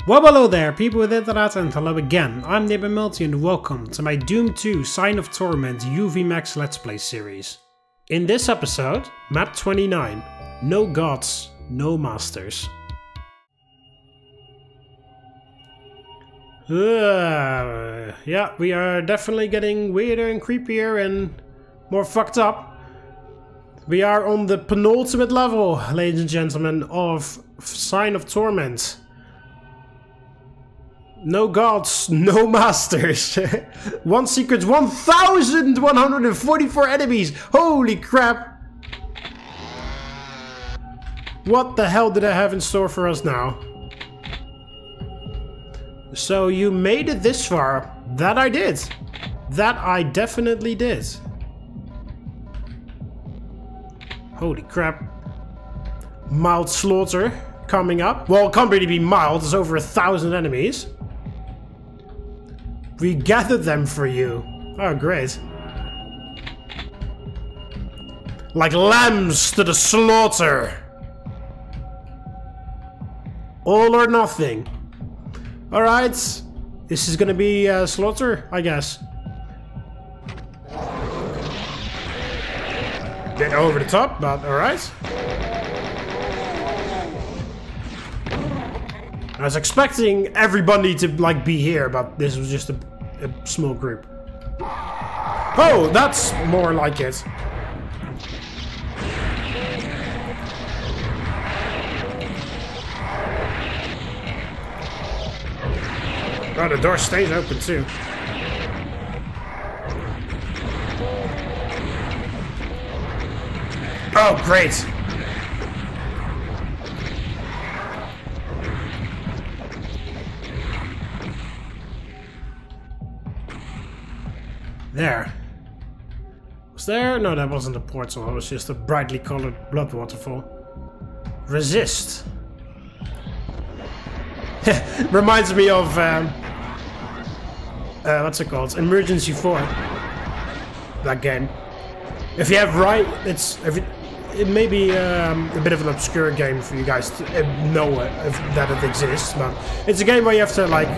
Well, hello there, people with internet, and hello again. I'm TheMBmulti and welcome to my Doom 2 Sign of Torment UV Max Let's Play series. In this episode, map 29, no gods, no masters. Yeah, we are definitely getting weirder and creepier and more fucked up. We are on the penultimate level, ladies and gentlemen, of Sign of Torment. No gods, no masters. One secret, 1,144 enemies. Holy crap. What the hell did I have in store for us now? So you made it this far. That I did. That I definitely did. Holy crap. Mild slaughter coming up. Well, it can't really be mild. There's over 1,000 enemies. We gathered them for you. Oh, great. Like lambs to the slaughter. All or nothing. Alright. This is gonna be slaughter, I guess. Bit over the top, but alright. I was expecting everybody to like be here, but this was just a small group. Oh, that's more like it. Oh, the door stays open too. Oh, great. There. Was there? No, that wasn't a portal. It was just a brightly colored blood waterfall. Resist. Reminds me of what's it called? Emergency 4. That game. If you have right, it may be a bit of an obscure game for you guys to know that it exists, but it's a game where you have to like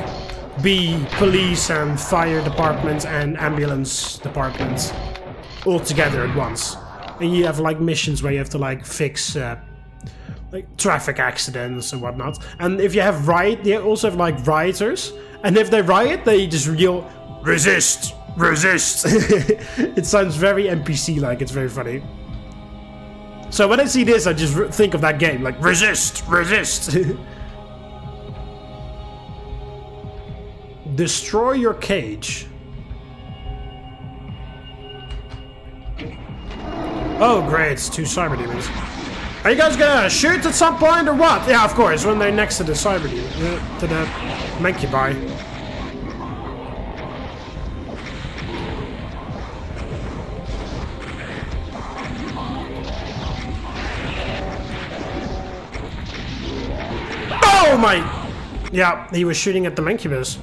be police and fire department and ambulance department all together at once, and you have like missions where you have to like fix like traffic accidents and whatnot. And if you have they also have like rioters, and if they riot, they just yell resist, resist. It sounds very NPC like. It's very funny. So when I see this, I just think of that game, like resist, resist. Destroy your cage. Oh great, it's 2 cyber demons. Are you guys gonna shoot at some point or what? Yeah, of course, when they're next to the cyber demon, to the Mancubi. Oh my! Yeah, he was shooting at the Mancubus.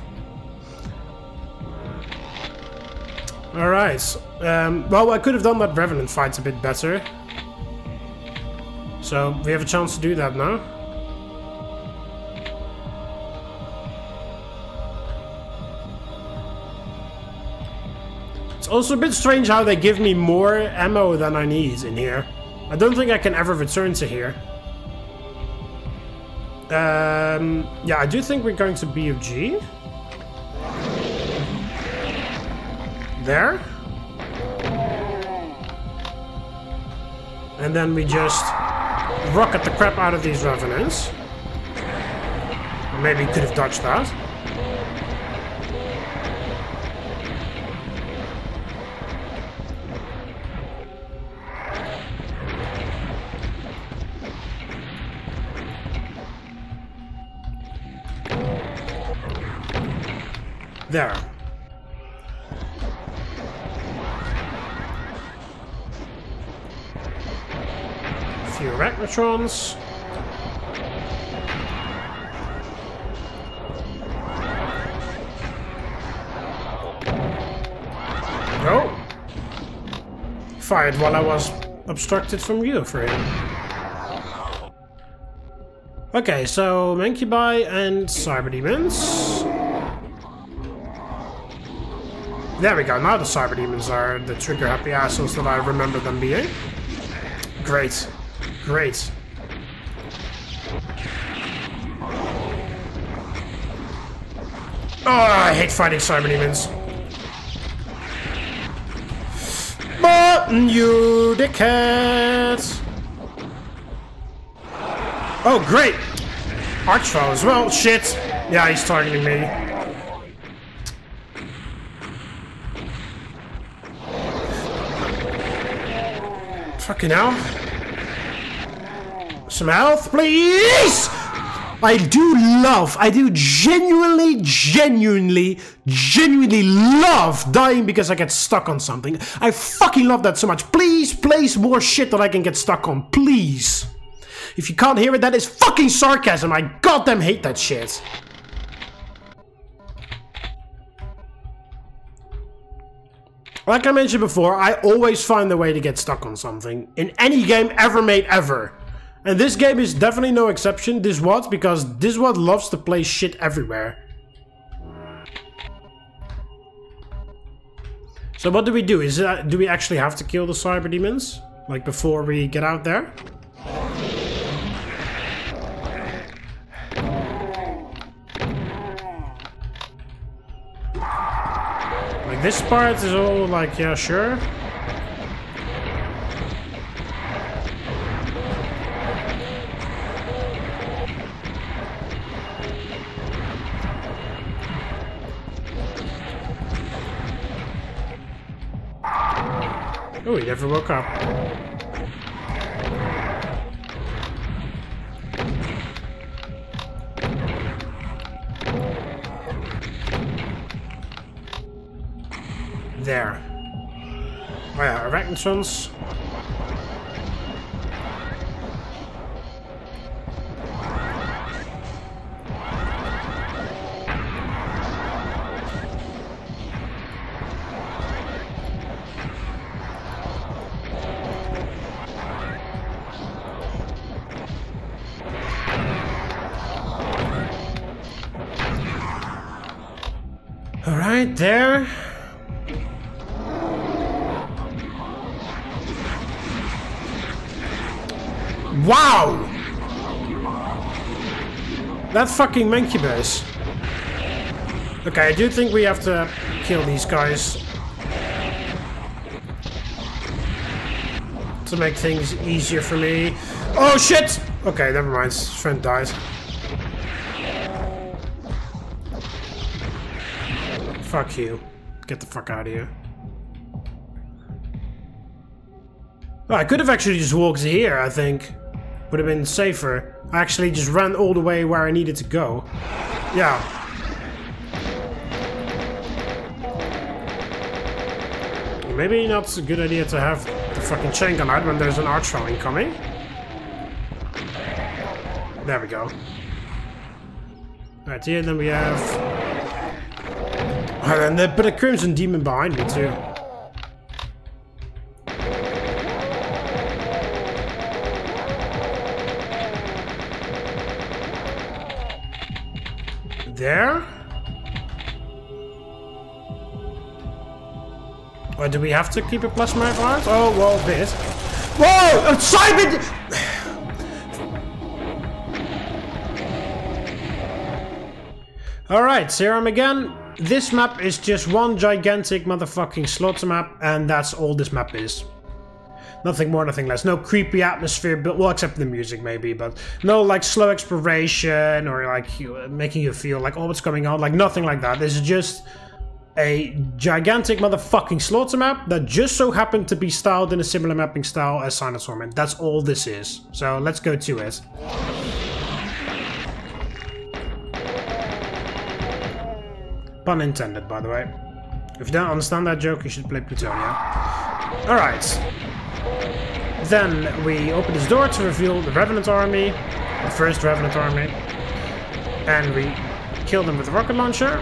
Alright, well, I could have done that Revenant fight a bit better. So, we have a chance to do that now. It's also a bit strange how they give me more ammo than I need in here. I don't think I can ever return to here. Yeah, I do think we're going to BFG. There. And then we just rocket the crap out of these revenants. Or maybe we could have dodged that. There. A few arachnotrons. Oh! Fired while I was obstructed from view for him. Okay, so Mancubi and Cyber Demons. There we go, now the Cyber Demons are the trigger happy assholes that I remember them being. Great. Great. Oh, I hate fighting Cyber Demons. Button, you dickhead! Oh, great! Archfoe as well. Shit! Yeah, he's targeting me. Fucking hell. Some health, please! I do genuinely love dying because I get stuck on something. I fucking love that so much. Please place more shit that I can get stuck on, please. If you can't hear it, that is fucking sarcasm. I goddamn hate that shit. Like I mentioned before, I always find a way to get stuck on something. In any game ever made ever. And this game is definitely no exception. This what? Because this what loves to play shit everywhere. So what do we do? Do we actually have to kill the Cyber Demons? Like before we get out there? Like this part is all like, yeah, sure. Oh, he never woke up. There. Oh yeah, arachnotrons. Alright, there. Wow! That fucking Mancubus. Okay, I do think we have to kill these guys to make things easier for me. Oh shit! Okay, never mind. His friend died. Fuck you. Get the fuck out of here. Oh, I could have actually just walked here, I think. Would have been safer. I actually just ran all the way where I needed to go. Yeah. Maybe not a good idea to have the fucking chain gun out when there's an archfoe incoming. There we go. Right here, then we have... Oh, and they put a Crimson Demon behind me too. There? Or do we have to keep a plasma out? Oh, well, this. Whoa! Simon! Alright, Serum again. This map is just one gigantic motherfucking slaughter map, and that's all this map is. Nothing more, nothing less. No creepy atmosphere, but well, except the music maybe, but no like slow exploration or like making you feel like, oh, what's going on? Like nothing like that. This is just a gigantic motherfucking slaughter map that just so happened to be styled in a similar mapping style as Sign of Torment. That's all this is. So let's go to it. Pun intended, by the way. If you don't understand that joke, you should play Plutonia. Alright. Then we open this door to reveal the Revenant army. The first Revenant army. And we kill them with a rocket launcher.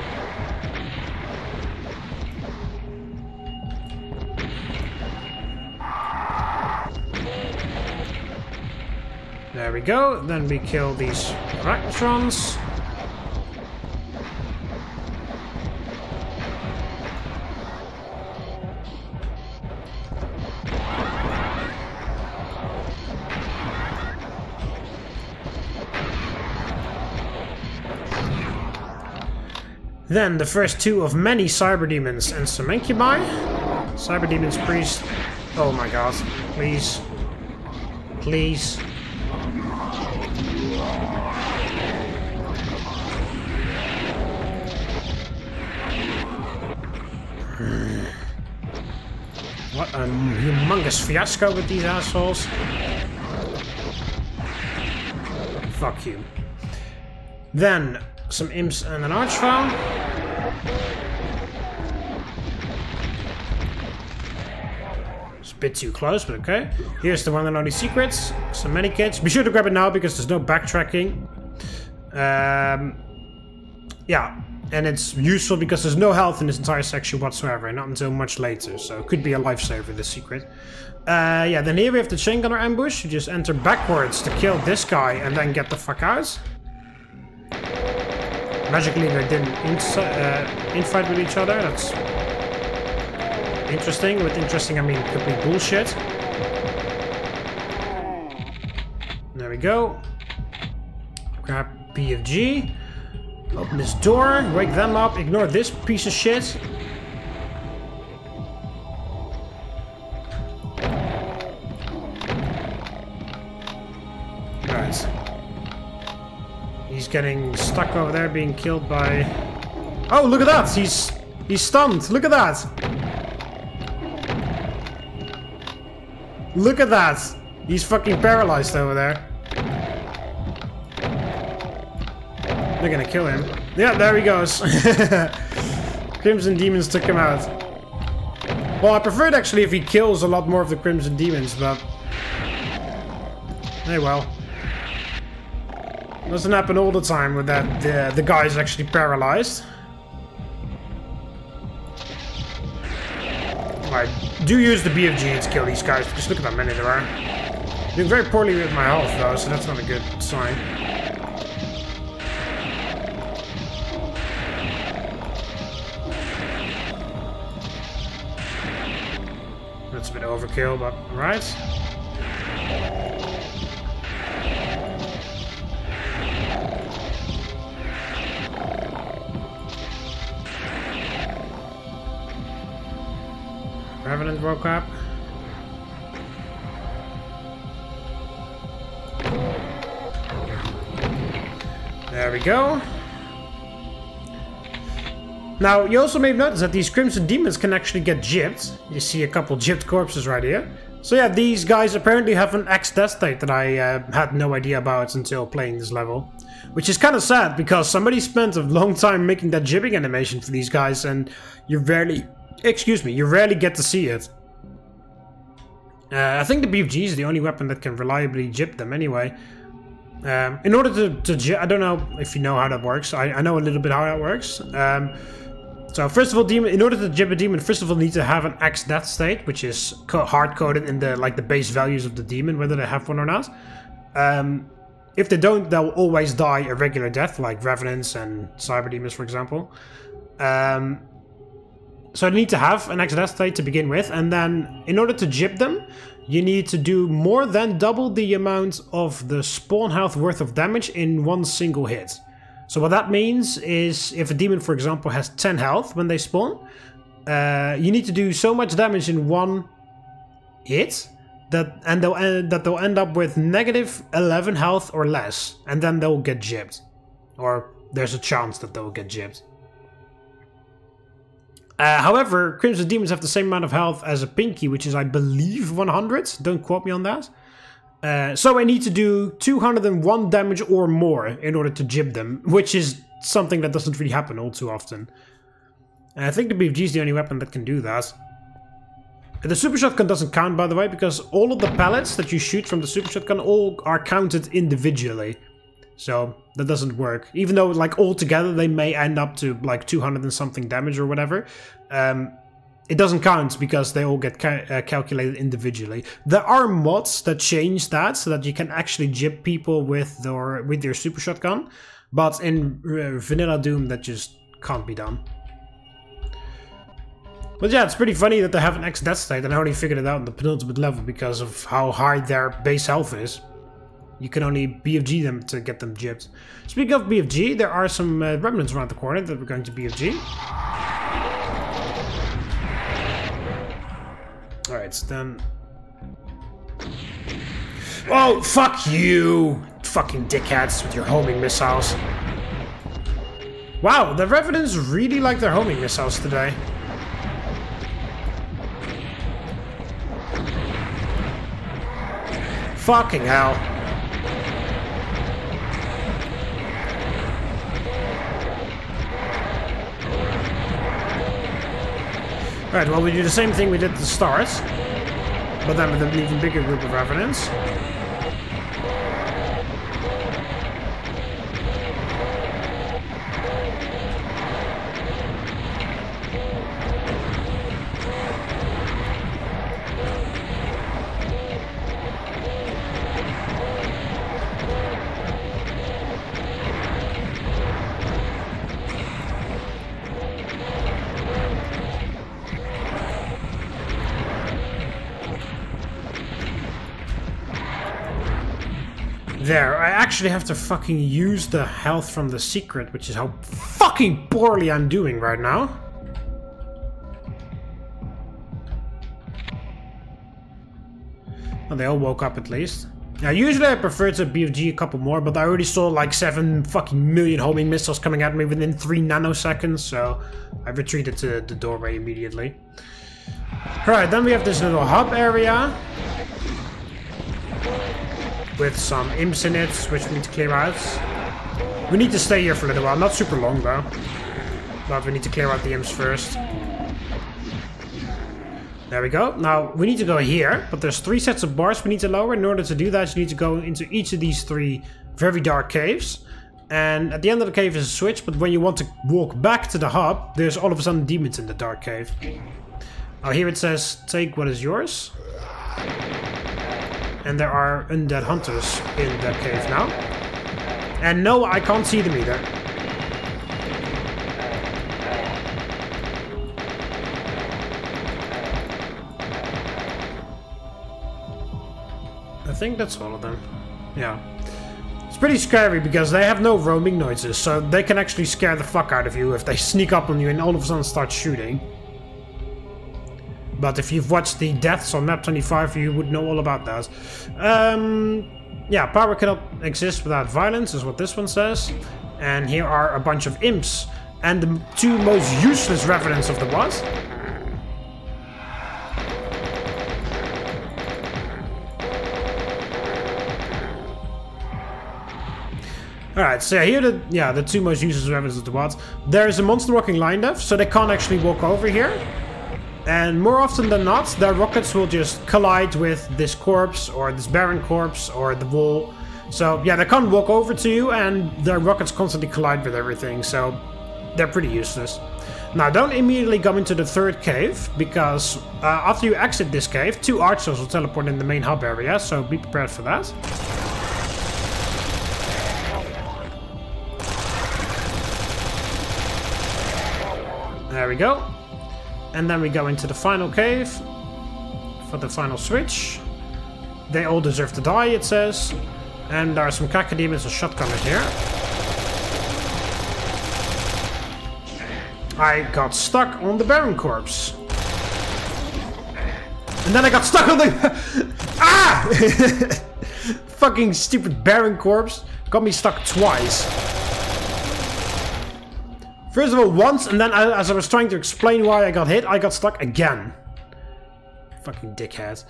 There we go. Then we kill these arachnotrons. Then the first two of many cyber demons and some incubi. Cyber demons priest. Oh my god. Please. Please. What a humongous fiasco with these assholes. Fuck you. Then some imps and an archvile. It's a bit too close, but okay. Here's the one and only secrets. Some medikits. Be sure to grab it now because there's no backtracking. Yeah, and it's useful because there's no health in this entire section whatsoever, not until much later, so it could be a lifesaver, this secret. Yeah, then here we have the chain gunner ambush. You just enter backwards to kill this guy and then get the fuck out. Magically they didn't infight with each other. That's interesting. With interesting I mean complete bullshit. There we go. Grab BFG. Open this door. Wake them up. Ignore this piece of shit. Right. He's getting stuck over there, being killed by... Oh, look at that! He's stunned! Look at that! Look at that! He's fucking paralyzed over there. They're gonna kill him. Yeah, there he goes. Crimson Demons took him out. Well, I prefer it actually if he kills a lot more of the Crimson Demons, but... Hey, well. Doesn't happen all the time with that the guy's actually paralyzed. I do use the BFG to kill these guys, because look at how many there are. Doing very poorly with my health though, so that's not a good sign. That's a bit overkill, but right. Revenant woke up. There we go. Now, you also may have noticed that these Crimson Demons can actually get gypped. You see a couple gypped corpses right here. So yeah, these guys apparently have an X-death state that I had no idea about until playing this level. Which is kind of sad, because somebody spent a long time making that jibbing animation for these guys, and you rarely... Excuse me, you rarely get to see it. I think the BFG is the only weapon that can reliably jib them anyway. In order to jib, I don't know if you know how that works. I know a little bit how that works. So first of all, in order to jib a demon, first of all, you need to have an X-death state, which is hard-coded in the the base values of the demon, whether they have one or not. If they don't, they'll always die a regular death, like Revenants and Cyber Demons, for example. So you need to have an X-death state to begin with, and then in order to jib them, you need to do more than double the amount of the spawn health worth of damage in one single hit. So what that means is, if a demon, for example, has 10 health when they spawn, you need to do so much damage in one hit that they'll end up with negative 11 health or less, and then they'll get jibbed, or there's a chance that they'll get jibbed. However, Crimson Demons have the same amount of health as a Pinky, which is, I believe, 100. Don't quote me on that. So I need to do 201 damage or more in order to jib them, which is something that doesn't really happen all too often. I think the BFG is the only weapon that can do that. The Super Shotgun doesn't count, by the way, because all of the pellets that you shoot from the Super Shotgun all are counted individually. So that doesn't work. Even though, like, all together they may end up to like 200 and something damage or whatever. it doesn't count because they all get calculated individually. There are mods that change that so that you can actually jib people with your super shotgun, but in vanilla Doom that just can't be done. But yeah, it's pretty funny that they have an X death state, and I only figured it out in the penultimate level because of how high their base health is. You can only BFG them to get them jibbed. Speaking of BFG, there are some remnants around the corner that we're going to BFG. Alright, so then... Oh, fuck you! Fucking dickheads with your homing missiles. Wow, the Revenants really like their homing missiles today. Fucking hell. Alright, well we do the same thing we did at the start, but then with an even bigger group of Revenants. There, I actually have to fucking use the health from the secret, which is how fucking poorly I'm doing right now. Well, they all woke up at least. Now, usually I prefer to BFG a couple more, but I already saw like 7 fucking million homing missiles coming at me within 3 nanoseconds, so I retreated to the doorway immediately. Alright, then we have this little hub area with some imps in it, which we need to clear out. We need to stay here for a little while, not super long though. But we need to clear out the imps first. There we go. Now, we need to go here, but there's 3 sets of bars we need to lower. In order to do that, you need to go into each of these 3 very dark caves. And at the end of the cave is a switch, but when you want to walk back to the hub, there's all of a sudden demons in the dark cave. Now here it says, take what is yours. And there are undead hunters in that cave now. And no, I can't see them either. I think that's all of them. Yeah. It's pretty scary because they have no roaming noises, so they can actually scare the fuck out of you if they sneak up on you and all of a sudden start shooting. But if you've watched the deaths on map 25, you would know all about that. Yeah, power cannot exist without violence, is what this one says. And here are a bunch of imps. And the 2 most useless revenants of the what? Alright, so here the 2 most useless revenants of the what? There is a monster walking line death, so they can't actually walk over here. And more often than not, their rockets will just collide with this corpse, or this barren corpse, or the wall. So yeah, they can't walk over to you, and their rockets constantly collide with everything, so they're pretty useless. Now, don't immediately go into the 3rd cave, because after you exit this cave, 2 archers will teleport in the main hub area, so be prepared for that. There we go. And then we go into the final cave for the final switch. They all deserve to die, it says. And there are some cacodemons and shotgunners here. I got stuck on the Baron corpse. And then I got stuck on the... Ah! Fucking stupid Baron corpse. Got me stuck twice. First of all, once, and then as I was trying to explain why I got hit, I got stuck again. Fucking dickhead.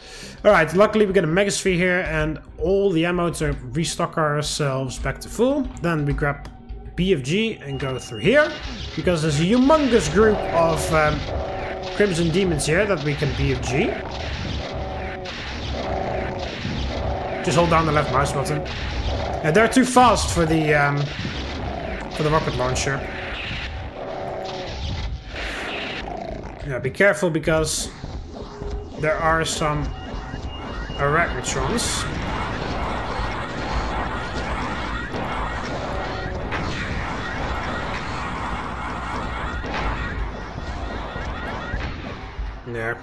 Alright, luckily we get a Megasphere here, and all the ammo to restock ourselves back to full. Then we grab BFG and go through here, because there's a humongous group of Crimson Demons here that we can BFG. Just hold down the left mouse button. And they're too fast for the rocket launcher. Yeah, be careful because there are some arachnotrons. Yeah.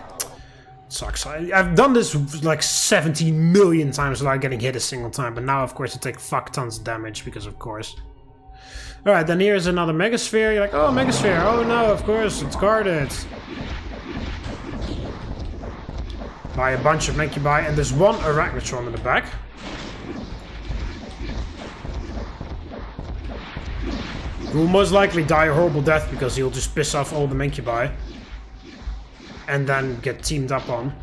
Sucks. I've done this like 17 million times without getting hit a single time, but now of course I take fuck tons of damage because of course. Alright, then here's another megasphere. You're like, oh, megasphere. Oh no, of course, it's guarded. By a bunch of Mencubi, and there's one arachnotron in the back. Who will most likely die a horrible death because he'll just piss off all the Mencubi. And then get teamed up on.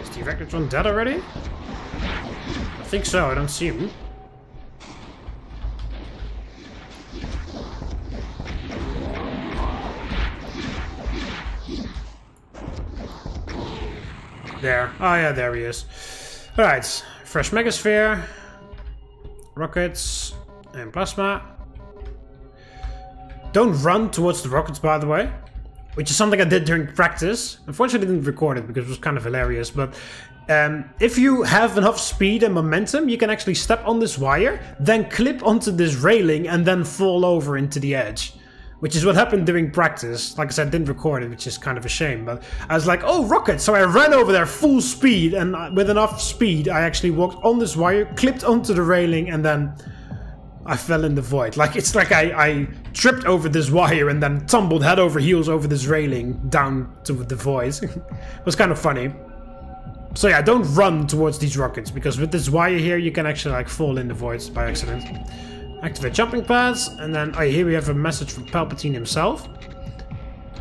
Is the arachnotron dead already? I think so, I don't see him. There. Oh yeah, there he is. Alright. Fresh megasphere. Rockets. And plasma. Don't run towards the rockets, by the way. Which is something I did during practice. Unfortunately, I didn't record it because it was kind of hilarious. But if you have enough speed and momentum, you can actually step on this wire, then clip onto this railing, and then fall over into the edge. Which is what happened during practice. Like I said, I didn't record it, which is kind of a shame. But I was like, oh, rocket! So I ran over there full speed, and with enough speed, I actually walked on this wire, clipped onto the railing, and then I fell in the void. Like, it's like I tripped over this wire and then tumbled head over heels over this railing down to the void. It was kind of funny. So yeah, don't run towards these rockets, because with this wire here, you can actually like fall in the void by accident. Activate jumping pads, and then here we have a message from Palpatine himself.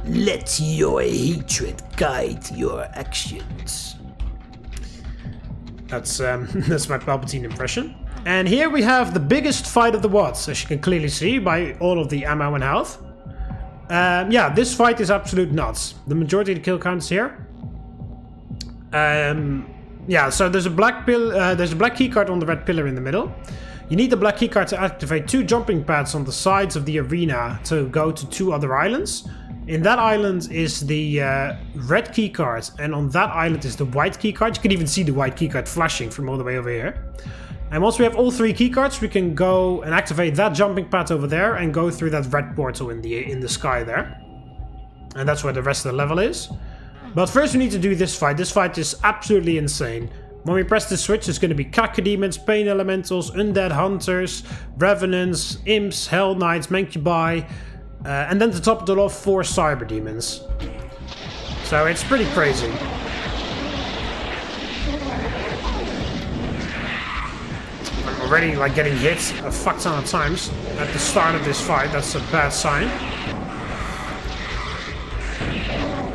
Let your hatred guide your actions. That's that's my Palpatine impression. And here we have the biggest fight of the WOTS, as you can clearly see by all of the ammo and health. Yeah, this fight is absolute nuts. The majority of the kill count is here. Yeah, so there's a black keycard on the red pillar in the middle. You need the black keycard to activate 2 jumping pads on the sides of the arena to go to 2 other islands. In that island is the red keycard, and on that island is the white keycard. You can even see the white keycard flashing from all the way over here. And once we have all 3 keycards, we can go and activate that jumping pad over there and go through that red portal in the sky there. And that's where the rest of the level is. But first we need to do this fight. This fight is absolutely insane. When we press the switch, it's going to be Cacodemons, Pain Elementals, Undead Hunters, Revenants, Imps, Hell Knights, Mencubi, and then to top it off 4 Cyber Demons. So it's pretty crazy. I'm already like getting hit a fuck ton of times at the start of this fight. That's a bad sign.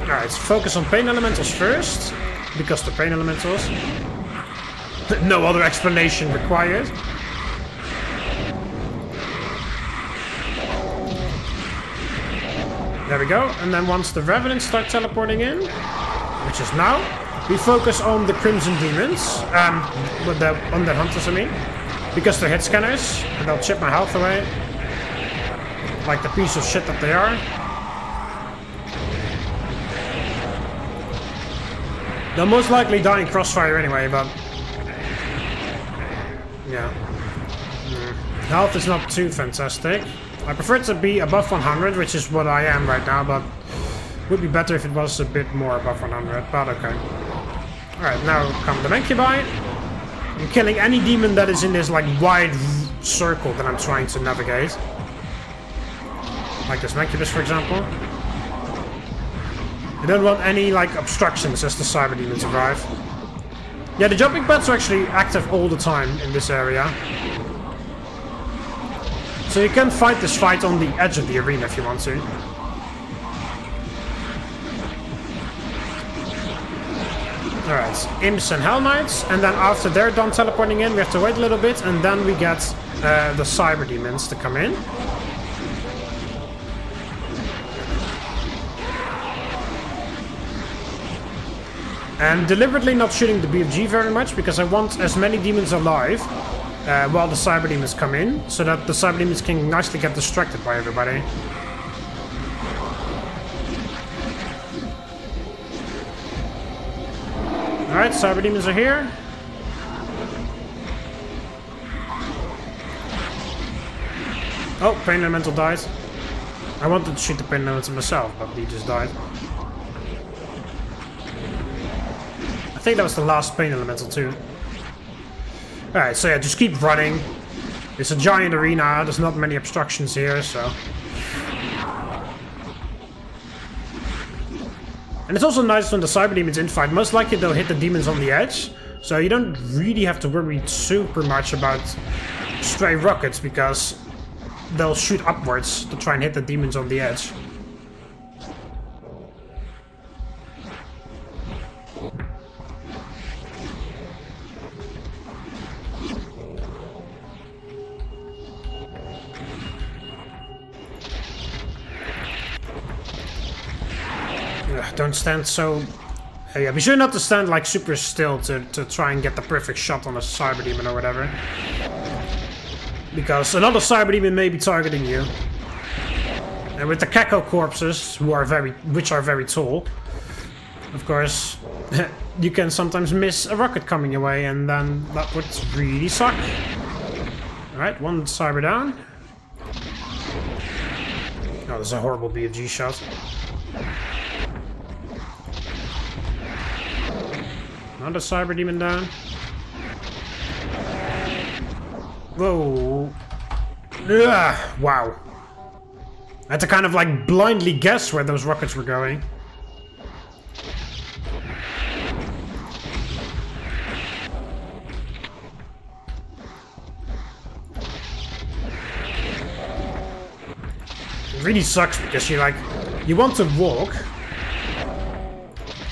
Alright, focus on Pain Elementals first, because the Pain Elementals. No other explanation required. There we go. And then once the Revenants start teleporting in, which is now, we focus on the Crimson Demons. With the Undead Hunters, I mean. Because they're hit scanners, and they'll chip my health away. Like the piece of shit that they are. They'll most likely die in crossfire anyway, but... yeah. Health is not too fantastic. I prefer it to be above 100, which is what I am right now, but... it would be better if it was a bit more above 100, but okay. Alright, now come the Mencubi. I'm killing any demon that is in this, like, wide circle that I'm trying to navigate. Like this Mencubus, for example. I don't want any, like, obstructions as the Cyber Demons arrive. Yeah, the jumping pads are actually active all the time in this area. So you can fight this fight on the edge of the arena if you want to. Alright, Imps and Hell Knights, and then after they're done teleporting in, we have to wait a little bit, and then we get the Cyber Demons to come in. And deliberately not shooting the BFG very much because I want as many demons alive while the cyber demons come in, so that the cyber demons can nicely get distracted by everybody. Alright, cyber demons are here. Oh, Pain Elemental died. I wanted to shoot the Pain Elemental myself, but he just died. I think that was the last Pain Elemental too. Alright, so yeah, just keep running. It's a giant arena, there's not many obstructions here, so... And it's also nice when the cyber demons infight. Most likely they'll hit the demons on the edge, so you don't really have to worry super much about stray rockets, because they'll shoot upwards to try and hit the demons on the edge. Don't stand so... yeah, be sure not to stand like super still to try and get the perfect shot on a cyber demon or whatever. Because another cyber demon may be targeting you. And with the Keko corpses, which are very tall, of course, you can sometimes miss a rocket coming your way, and then that would really suck. Alright, one cyber down. Oh, there's a horrible BFG shot. Another cyber demon down. Whoa. Ugh, wow. I had to kind of like blindly guess where those rockets were going. It really sucks because you want to walk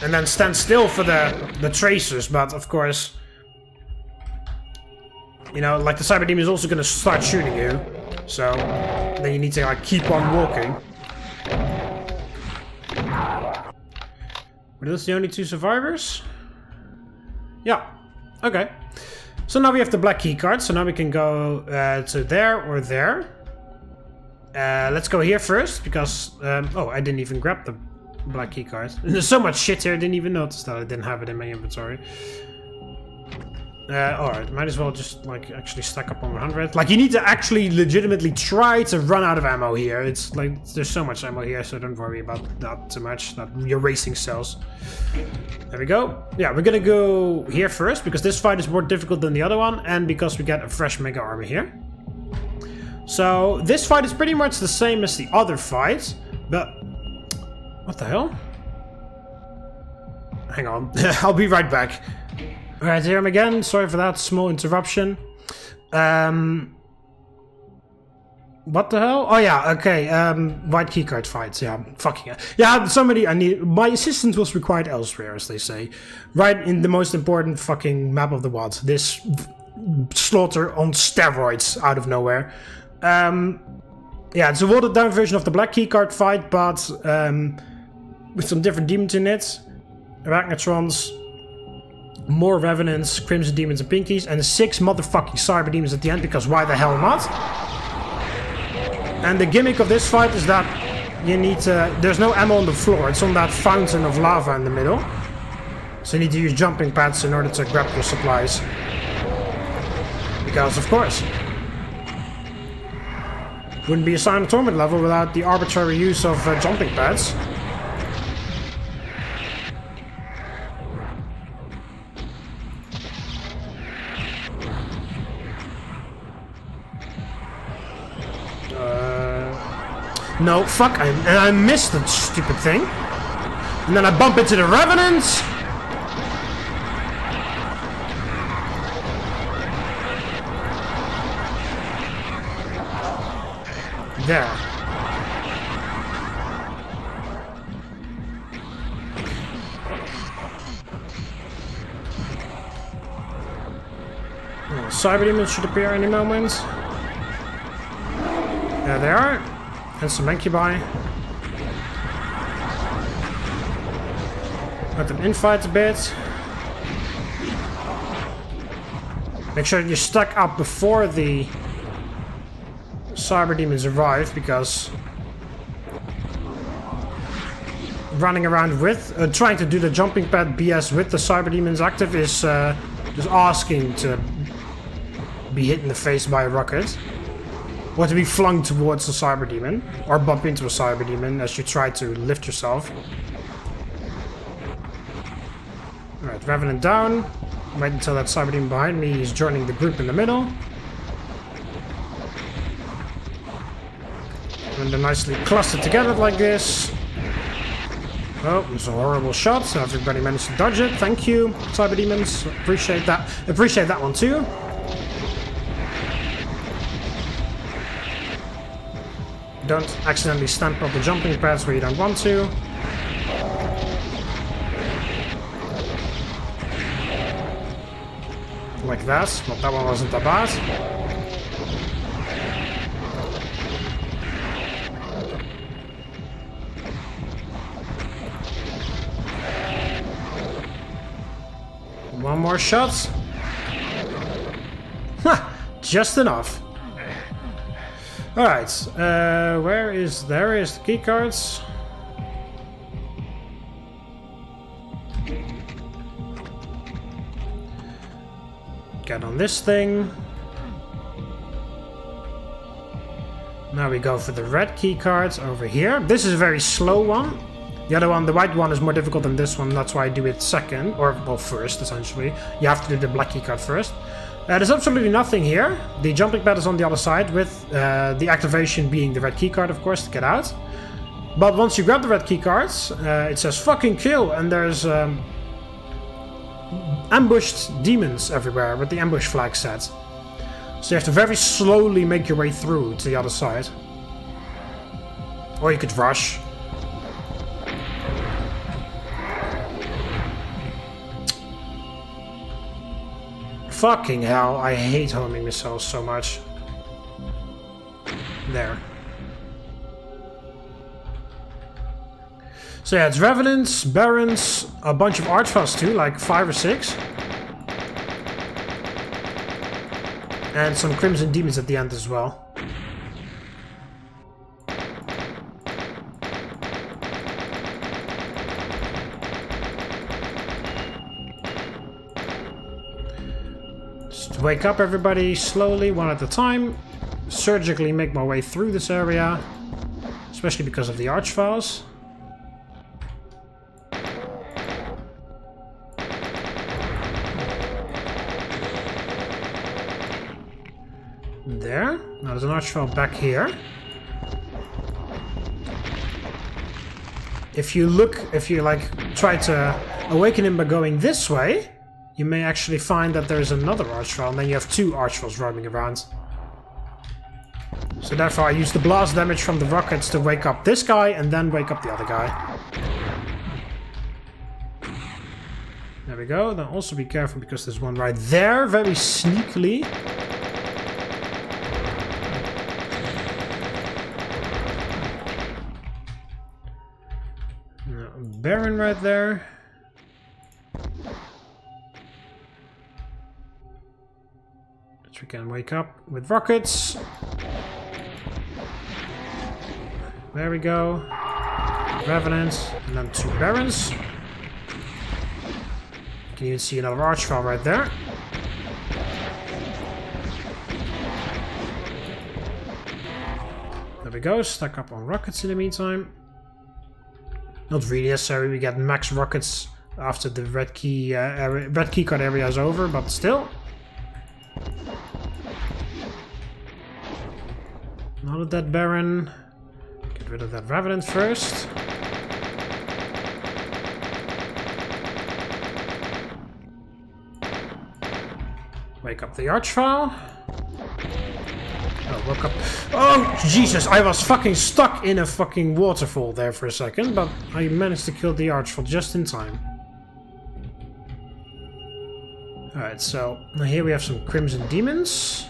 and then stand still for the tracers, but of course, you know, like the cyber demon is also going to start shooting you, so then you need to like keep on walking. Were those the only two survivors? Yeah. Okay. So now we have the black key card, so now we can go to there or there. Let's go here first, because oh, I didn't even grab the black key card. There's so much shit here, I didn't even notice that I didn't have it in my inventory. Alright, might as well just like actually stack up on 100. Like, you need to actually legitimately try to run out of ammo here. It's like there's so much ammo here, so don't worry about that too much. That you're wasting cells. There we go. Yeah, we're gonna go here first because this fight is more difficult than the other one, and because we get a fresh mega army here. So this fight is pretty much the same as the other fight, but what the hell? Hang on, I'll be right back. Alright, here I am again. Sorry for that small interruption. What the hell? Oh yeah, okay. White keycard fights. Yeah, fucking it. Yeah, somebody. My assistance was required elsewhere, as they say. Right in the most important fucking map of the WoD. This slaughter on steroids out of nowhere. Yeah, it's a watered down version of the black keycard fight, but with some different demons in it. Arachnatrons, more Revenants, Crimson Demons and Pinkies, and 6 motherfucking Cyber Demons at the end, because why the hell not? And the gimmick of this fight is that you need to... There's no ammo on the floor, it's on that fountain of lava in the middle. So you need to use jumping pads in order to grab your supplies. Because, of course, wouldn't be a Sign of Torment level without the arbitrary use of jumping pads. No, fuck, and I missed that stupid thing. And then I bump into the Revenants. There. Oh, Cyber Demons should appear any moment. There they are. And some incubi. Let them infight a bit. Make sure you're stuck up before the cyber demons arrive, because running around with, trying to do the jumping pad BS with the cyber demons active is just asking to be hit in the face by a rocket. Or to be flung towards a cyber demon, or bump into a cyber demon as you try to lift yourself. Alright, Revenant down. Wait until that cyber demon behind me is joining the group in the middle. And they're nicely clustered together like this. Oh, there's a horrible shot, so everybody managed to dodge it. Thank you, cyber demons. Appreciate that. Appreciate that one too. Don't accidentally stamp up the jumping pads where you don't want to. Like that. Well, that one wasn't that bad. One more shot. Ha! Just enough. Alright, there is the keycards. Get on this thing. Now we go for the red keycards over here. This is a very slow one. The other one, the white one, is more difficult than this one. That's why I do it second, or well, first, essentially. You have to do the black keycard first. There's absolutely nothing here. The jumping pad is on the other side, with the activation being the red keycard, of course, to get out. But once you grab the red keycards, it says fucking kill, and there's ambushed demons everywhere with the ambush flag set. So you have to very slowly make your way through to the other side. Or you could rush. Fucking hell, I hate homing missiles so much. There. So yeah, it's Revenants, Barons, a bunch of Archfiles too, like 5 or 6. And some Crimson Demons at the end as well. Wake up everybody slowly, one at a time. Surgically make my way through this area, especially because of the Archfiles. There. Now there's an Archfile back here. If you like try to awaken him by going this way, you may actually find that there's another Archfile, and then you have 2 Archfiles roaming around. So therefore I use the blast damage from the rockets to wake up this guy, and then wake up the other guy. There we go. Then also be careful, because there's one right there, very sneakily. Baron right there. Which we can wake up with rockets. There we go. Revenants, and then 2 Barons. You can even see another Archfile right there. There we go, stuck up on rockets in the meantime. Not really necessary, we get max rockets after the red keycard area is over, but still. Not a dead Baron. Get rid of that Revenant first. Wake up the Archfile. Oh, woke up. Oh, Jesus, I was fucking stuck in a fucking waterfall there for a second, but I managed to kill the Archfile just in time. Alright, so now here we have some Crimson Demons.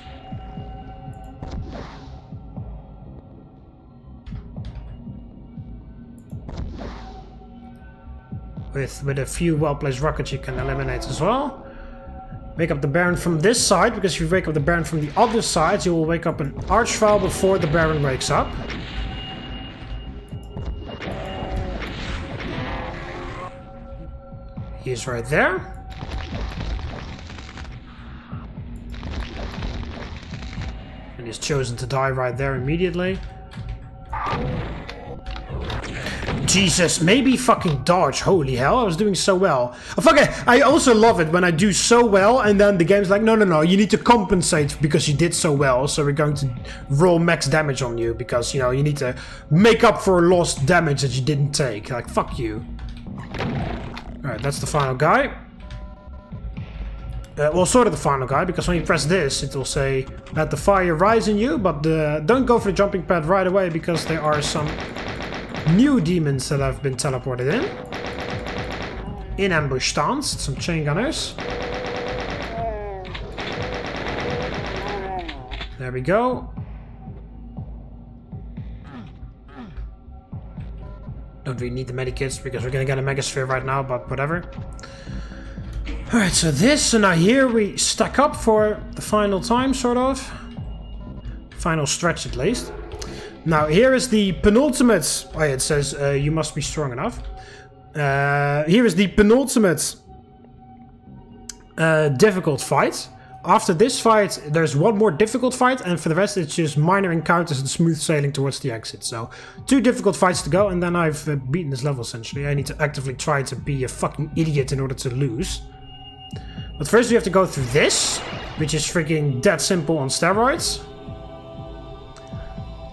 With a few well-placed rockets you can eliminate as well. Wake up the Baron from this side, because if you wake up the Baron from the other side, you will wake up an Archvile before the Baron wakes up. He's right there. And he's chosen to die right there immediately. Jesus, maybe fucking dodge. Holy hell, I was doing so well. Oh, fuck it. I also love it when I do so well and then the game's like, no, you need to compensate because you did so well. So we're going to roll max damage on you because, you know, you need to make up for lost damage that you didn't take. Like, fuck you. Alright, that's the final guy. Well, sort of the final guy, because when you press this, it will say, let the fire rise in you, but don't go for the jumping pad right away because there are some new demons that have been teleported in ambush stance, some chain gunners. There we go. Don't really need the medikits because we're gonna get a megasphere right now, but whatever. Alright, so this, and now here we stack up for the final time, sort of. Final stretch at least. Now, here is the penultimate... Oh, yeah, it says you must be strong enough. Here is the penultimate difficult fight. After this fight, there's one more difficult fight, and for the rest, it's just minor encounters and smooth sailing towards the exit. So, 2 difficult fights to go, and then I've beaten this level, essentially. I need to actively try to be a fucking idiot in order to lose. But first, we have to go through this, which is freaking dead simple on steroids.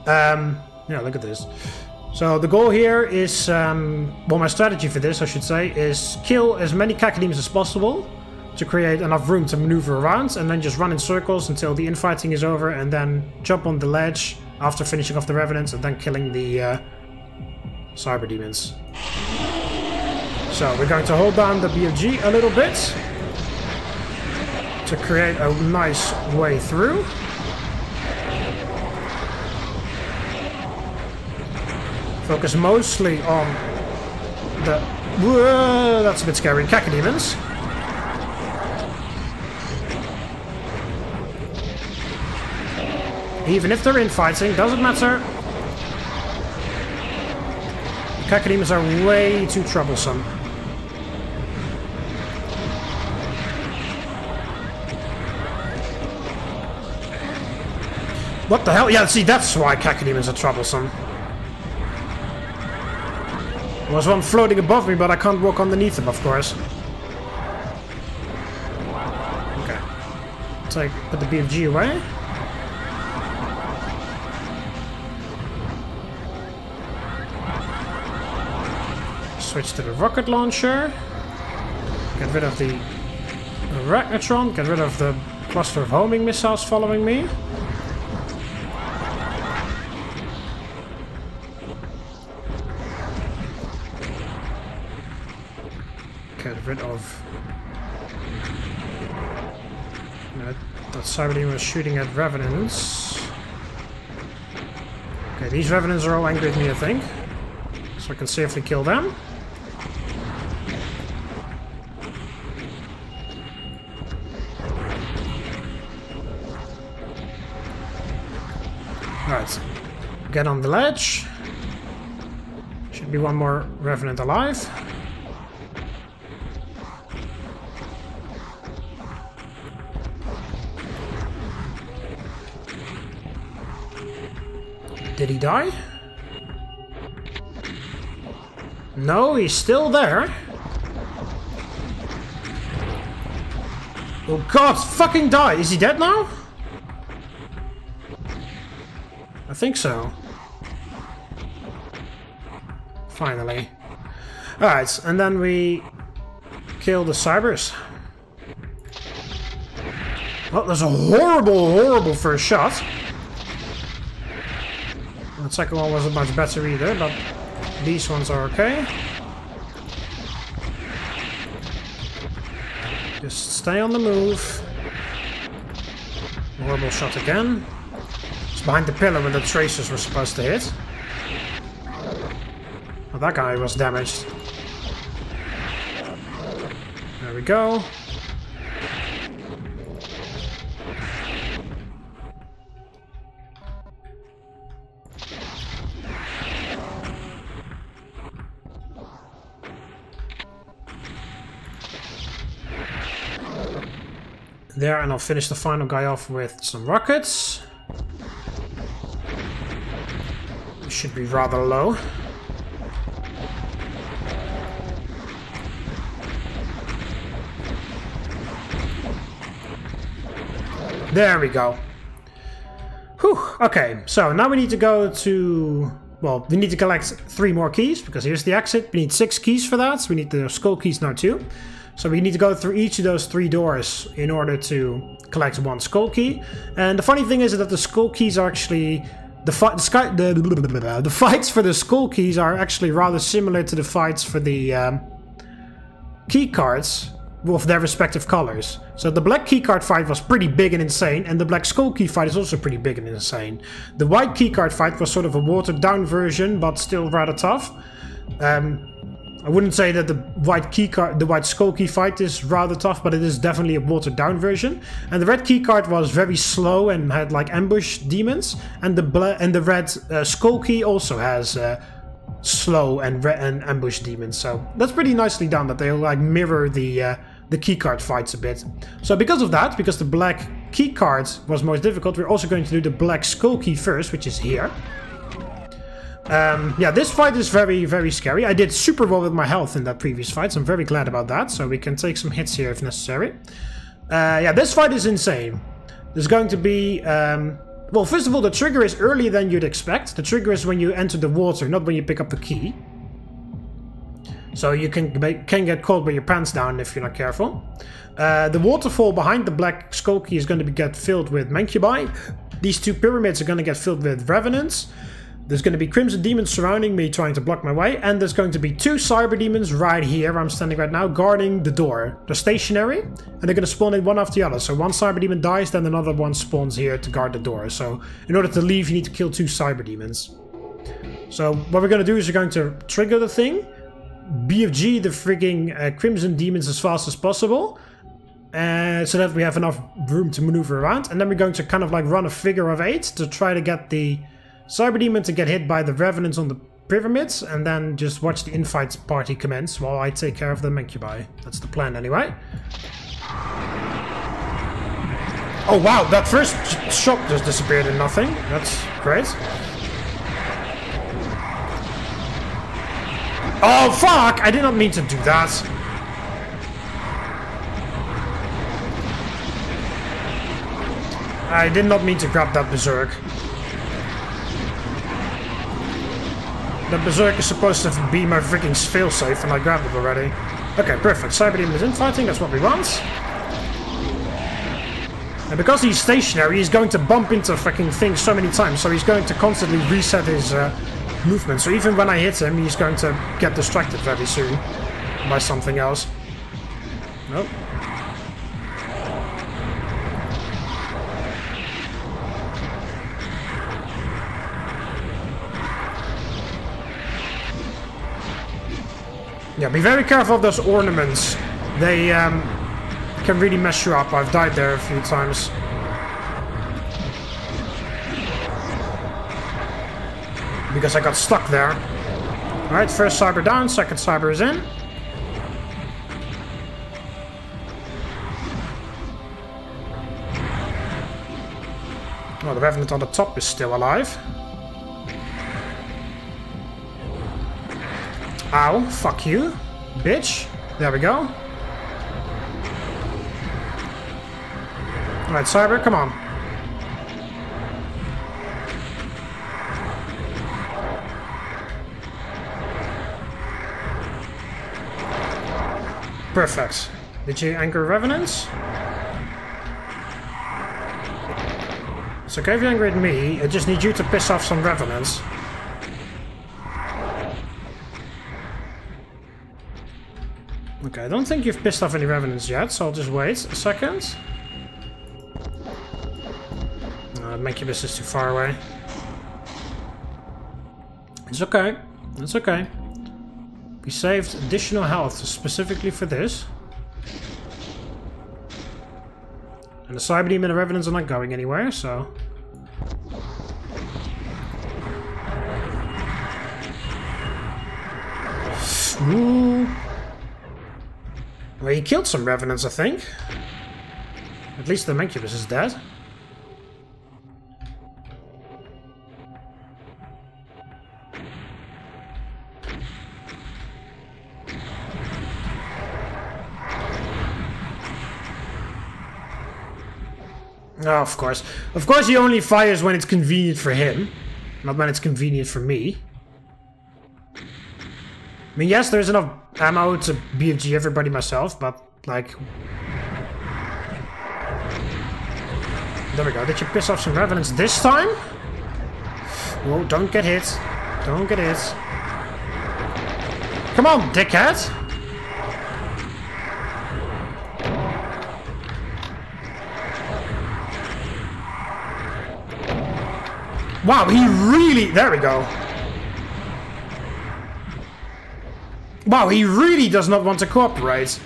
Yeah, look at this. So the goal here is, well, my strategy for this, I should say, is kill as many Cacodemons as possible to create enough room to maneuver around, and then just run in circles until the infighting is over, and then jump on the ledge after finishing off the Revenants, and then killing the Cyber Demons. So we're going to hold down the BFG a little bit to create a nice way through. Focus mostly on the... Whoa, that's a bit scary. Cacodemons. Even if they're infighting, doesn't matter. Cacodemons are way too troublesome. What the hell? Yeah, see, that's why Cacodemons are troublesome. There was one floating above me, but I can't walk underneath him, of course. Okay. Put the BFG away. Switch to the rocket launcher. Get rid of the Arachnotron. Get rid of the cluster of homing missiles following me. Get rid of... that Cyber Demon was shooting at Revenants. Okay, these Revenants are all angry at me, I think. So I can safely kill them. Alright. Get on the ledge. Should be one more Revenant alive. Did he die? No, he's still there. Oh god, fucking die! Is he dead now? I think so. Finally. Alright, and then we kill the Cybers. Well, there's a horrible first shot. The second one wasn't much better either, but these ones are okay. Just stay on the move. Horrible shot again. It's behind the pillar where the tracers were supposed to hit. Well, that guy was damaged. There we go. There, and I'll finish the final guy off with some rockets. Should be rather low. There we go. Whew, okay, so now we need to go to... Well, we need to collect 3 more keys, because here's the exit. We need 6 keys for that, so we need the skull keys now too. So we need to go through each of those 3 doors in order to collect 1 skull key. And the funny thing is that the skull keys are actually... The fights for the skull keys are actually rather similar to the fights for the key cards with their respective colors. So the black keycard fight was pretty big and insane, and the black skull key fight is also pretty big and insane. The white keycard fight was sort of a watered down version, but still rather tough. I wouldn't say that the white skull key fight is rather tough, but it is definitely a watered down version. And the red keycard was very slow and had like ambush demons, and the red skull key also has slow and ambush demons. So that's pretty nicely done that they like mirror the keycard fights a bit. So because of that, because the black keycard was most difficult, we're also going to do the black skull key first, which is here. Yeah, this fight is very, very scary. I did super well with my health in that previous fight, so I'm very glad about that. So we can take some hits here if necessary. Yeah, this fight is insane. There's going to be... well, first of all, the trigger is earlier than you'd expect. The trigger is when you enter the water, not when you pick up a key. So you can get caught with your pants down if you're not careful. The waterfall behind the black skull key is going to get filled with Mancubi. These 2 pyramids are going to get filled with Revenants. There's going to be Crimson Demons surrounding me, trying to block my way. And there's going to be 2 Cyber Demons right here, where I'm standing right now, guarding the door. They're stationary, and they're going to spawn in one after the other. So 1 Cyber Demon dies, then another one spawns here to guard the door. So in order to leave, you need to kill 2 Cyber Demons. So what we're going to do is we're going to trigger the thing, BFG the frigging Crimson Demons as fast as possible, so that we have enough room to maneuver around. And then we're going to kind of like run a figure of 8 to try to get the Cyber Demon to get hit by the Revenants on the pyramids, and then just watch the infight party commence while I take care of the Mancubi. That's the plan anyway. Oh wow, that first shot just disappeared in nothing. That's great. Oh fuck! I did not mean to do that. I did not mean to grab that Berserk. The Berserk is supposed to be my freaking failsafe, and I grabbed it already. Okay, perfect. Cyber Demon is infighting, that's what we want. And because he's stationary, he's going to bump into freaking things so many times, so he's going to constantly reset his movement. So even when I hit him, he's going to get distracted very soon by something else. Nope. Yeah, be very careful of those ornaments. They can really mess you up. I've died there a few times. Because I got stuck there. Alright, first Cyber down, second Cyber is in. Oh, the Revenant on the top is still alive. Ow, fuck you, bitch. There we go. Alright, Cyber, come on. Perfect. Did you anchor Revenants? It's okay if you angered me, I just need you to piss off some Revenants. Okay, I don't think you've pissed off any Revenants yet, so I'll just wait a second. Mancubus is too far away. It's okay. It's okay. We saved additional health specifically for this. And the Cyberbeam and the Revenants are not going anywhere, so... Ooh. Well, he killed some Revenants, I think. At least the Mancubus is dead. Oh, of course. Of course he only fires when it's convenient for him. Not when it's convenient for me. I mean, yes, there's enough ammo to BFG everybody myself, but, like... There we go. Did you piss off some Revenants this time? Whoa, don't get hit. Don't get hit. Come on, dickhead! Wow, he really... There we go. Wow, he really does not want to cooperate.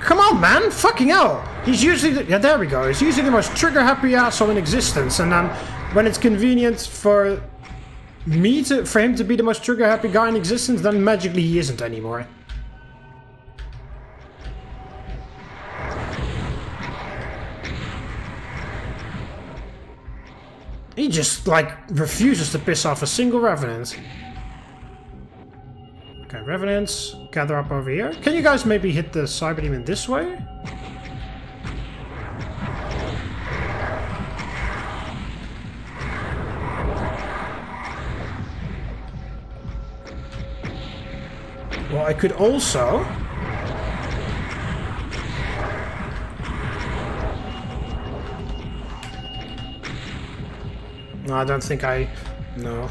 Come on, man! Fucking hell! He's usually... Yeah, there we go. He's usually the most trigger-happy asshole in existence. And then, when it's convenient for me to... For him to be the most trigger-happy guy in existence, then magically he isn't anymore. He just, like, refuses to piss off a single Revenant. Okay, Revenants, gather up over here. Can you guys maybe hit the Cyberbeam this way? Well, I could also... No, I don't think I... No.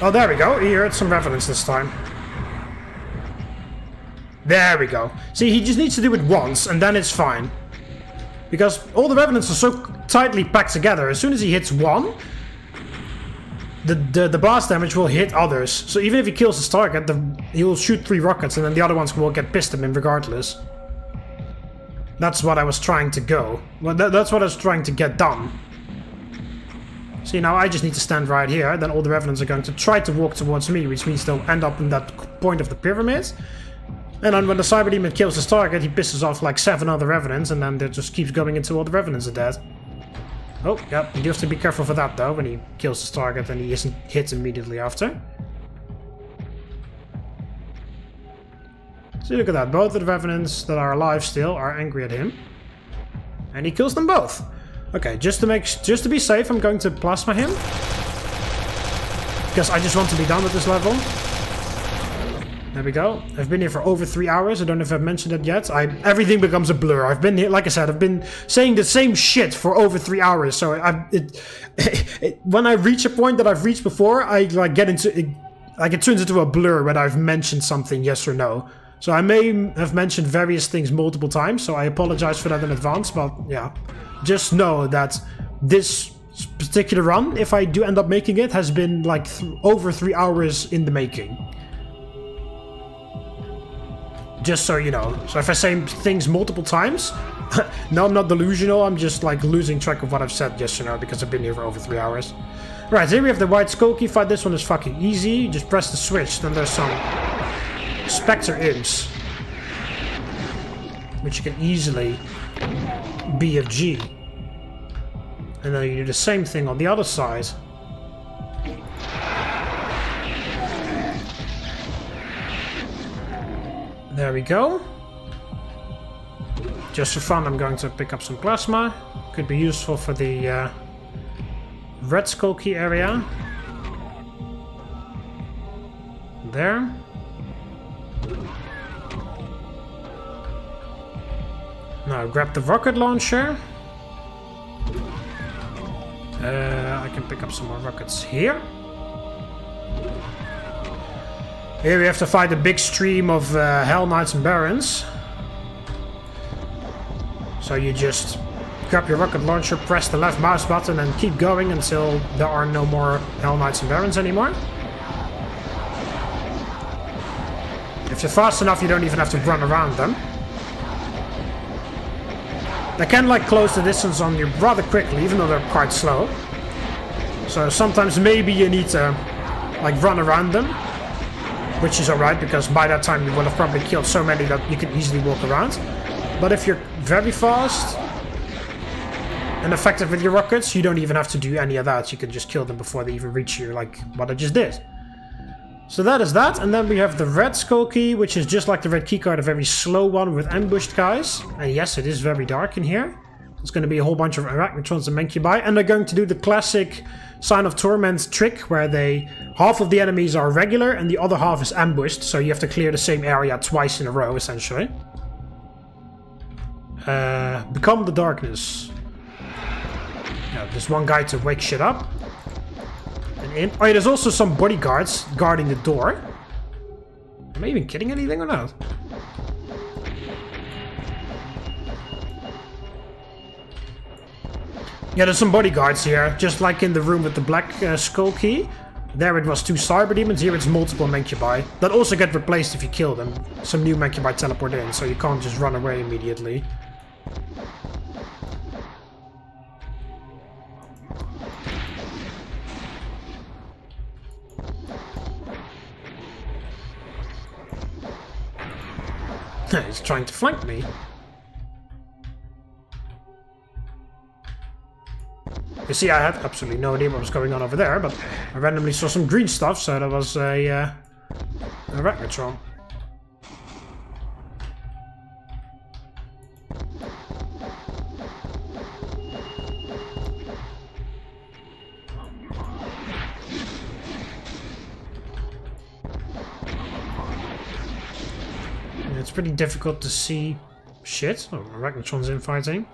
Oh, there we go. He heard some Revenants this time. There we go. See, he just needs to do it once, and then it's fine. Because all the Revenants are so tightly packed together, as soon as he hits one, the blast damage will hit others. So even if he kills his target, he will shoot 3 rockets, and then the other ones will get pissed at him regardless. That's what I was trying to go. Well, that's what I was trying to get done. See, now I just need to stand right here. Then all the Revenants are going to try to walk towards me, which means they'll end up in that point of the pyramid. And then when the Cyberdemon kills his target, he pisses off like 7 other Revenants, and then it just keeps going until all the Revenants are dead. Oh, yeah, you do have to be careful for that, though, when he kills his target and he isn't hit immediately after. See, look at that. Both of the Revenants that are alive still are angry at him. And he kills them both. Okay, just to be safe, I'm going to plasma him. Because I just want to be done with this level. There we go. I've been here for over 3 hours. I don't know if I've mentioned it yet. Everything becomes a blur. I've been here, like I said, I've been saying the same shit for over 3 hours. So when I reach a point that I've reached before, I like get into it, like it turns into a blur when I've mentioned something, yes or no. So I may have mentioned various things multiple times, so I apologize for that in advance, but yeah. Just know that this particular run, if I do end up making it, has been like over 3 hours in the making. Just so you know. So if I say things multiple times, no, I'm not delusional, I'm just like losing track of what I've said, yes or no, because I've been here for over 3 hours. Right, here we have the White Skull Key fight. This one is fucking easy. You just press the switch, then there's some Spectre Imps, which you can easily BFG. And then you do the same thing on the other side. There we go. Just for fun, I'm going to pick up some plasma. Could be useful for the Red Skull Key area. There. Now grab the rocket launcher. I can pick up some more rockets here. Here we have to fight a big stream of Hell Knights and Barons. So you just grab your rocket launcher, press the left mouse button and keep going until there are no more Hell Knights and Barons anymore. If you're fast enough, you don't even have to run around them. They can like close the distance on you rather quickly, even though they're quite slow. So sometimes maybe you need to like run around them, which is alright because by that time you will have probably killed so many that you can easily walk around. But if you're very fast and effective with your rockets, you don't even have to do any of that. You can just kill them before they even reach you, like what I just did. So that is that, and then we have the red skull key, which is just like the red keycard, a very slow one with ambushed guys. And yes, it is very dark in here. It's going to be a whole bunch of arachnotrons and mencubi, and they're going to do the classic Sign of Torment trick, where half of the enemies are regular and the other half is ambushed, so you have to clear the same area twice in a row, essentially. Become the darkness. Yeah, there's one guy to wake shit up. And in. Oh yeah, there's also some bodyguards guarding the door. Am I even kidding anything or not? Yeah, there's some bodyguards here, just like in the room with the black skull key. There it was 2 cyber demons, here it's multiple mencubi. That also get replaced if you kill them. Some new mencubi teleport in, so you can't just run away immediately. He's trying to flank me. You see, I had absolutely no idea what was going on over there, but I randomly saw some green stuff, so that was a arachnotron. It's pretty difficult to see shit. Oh, arachnotron's infighting.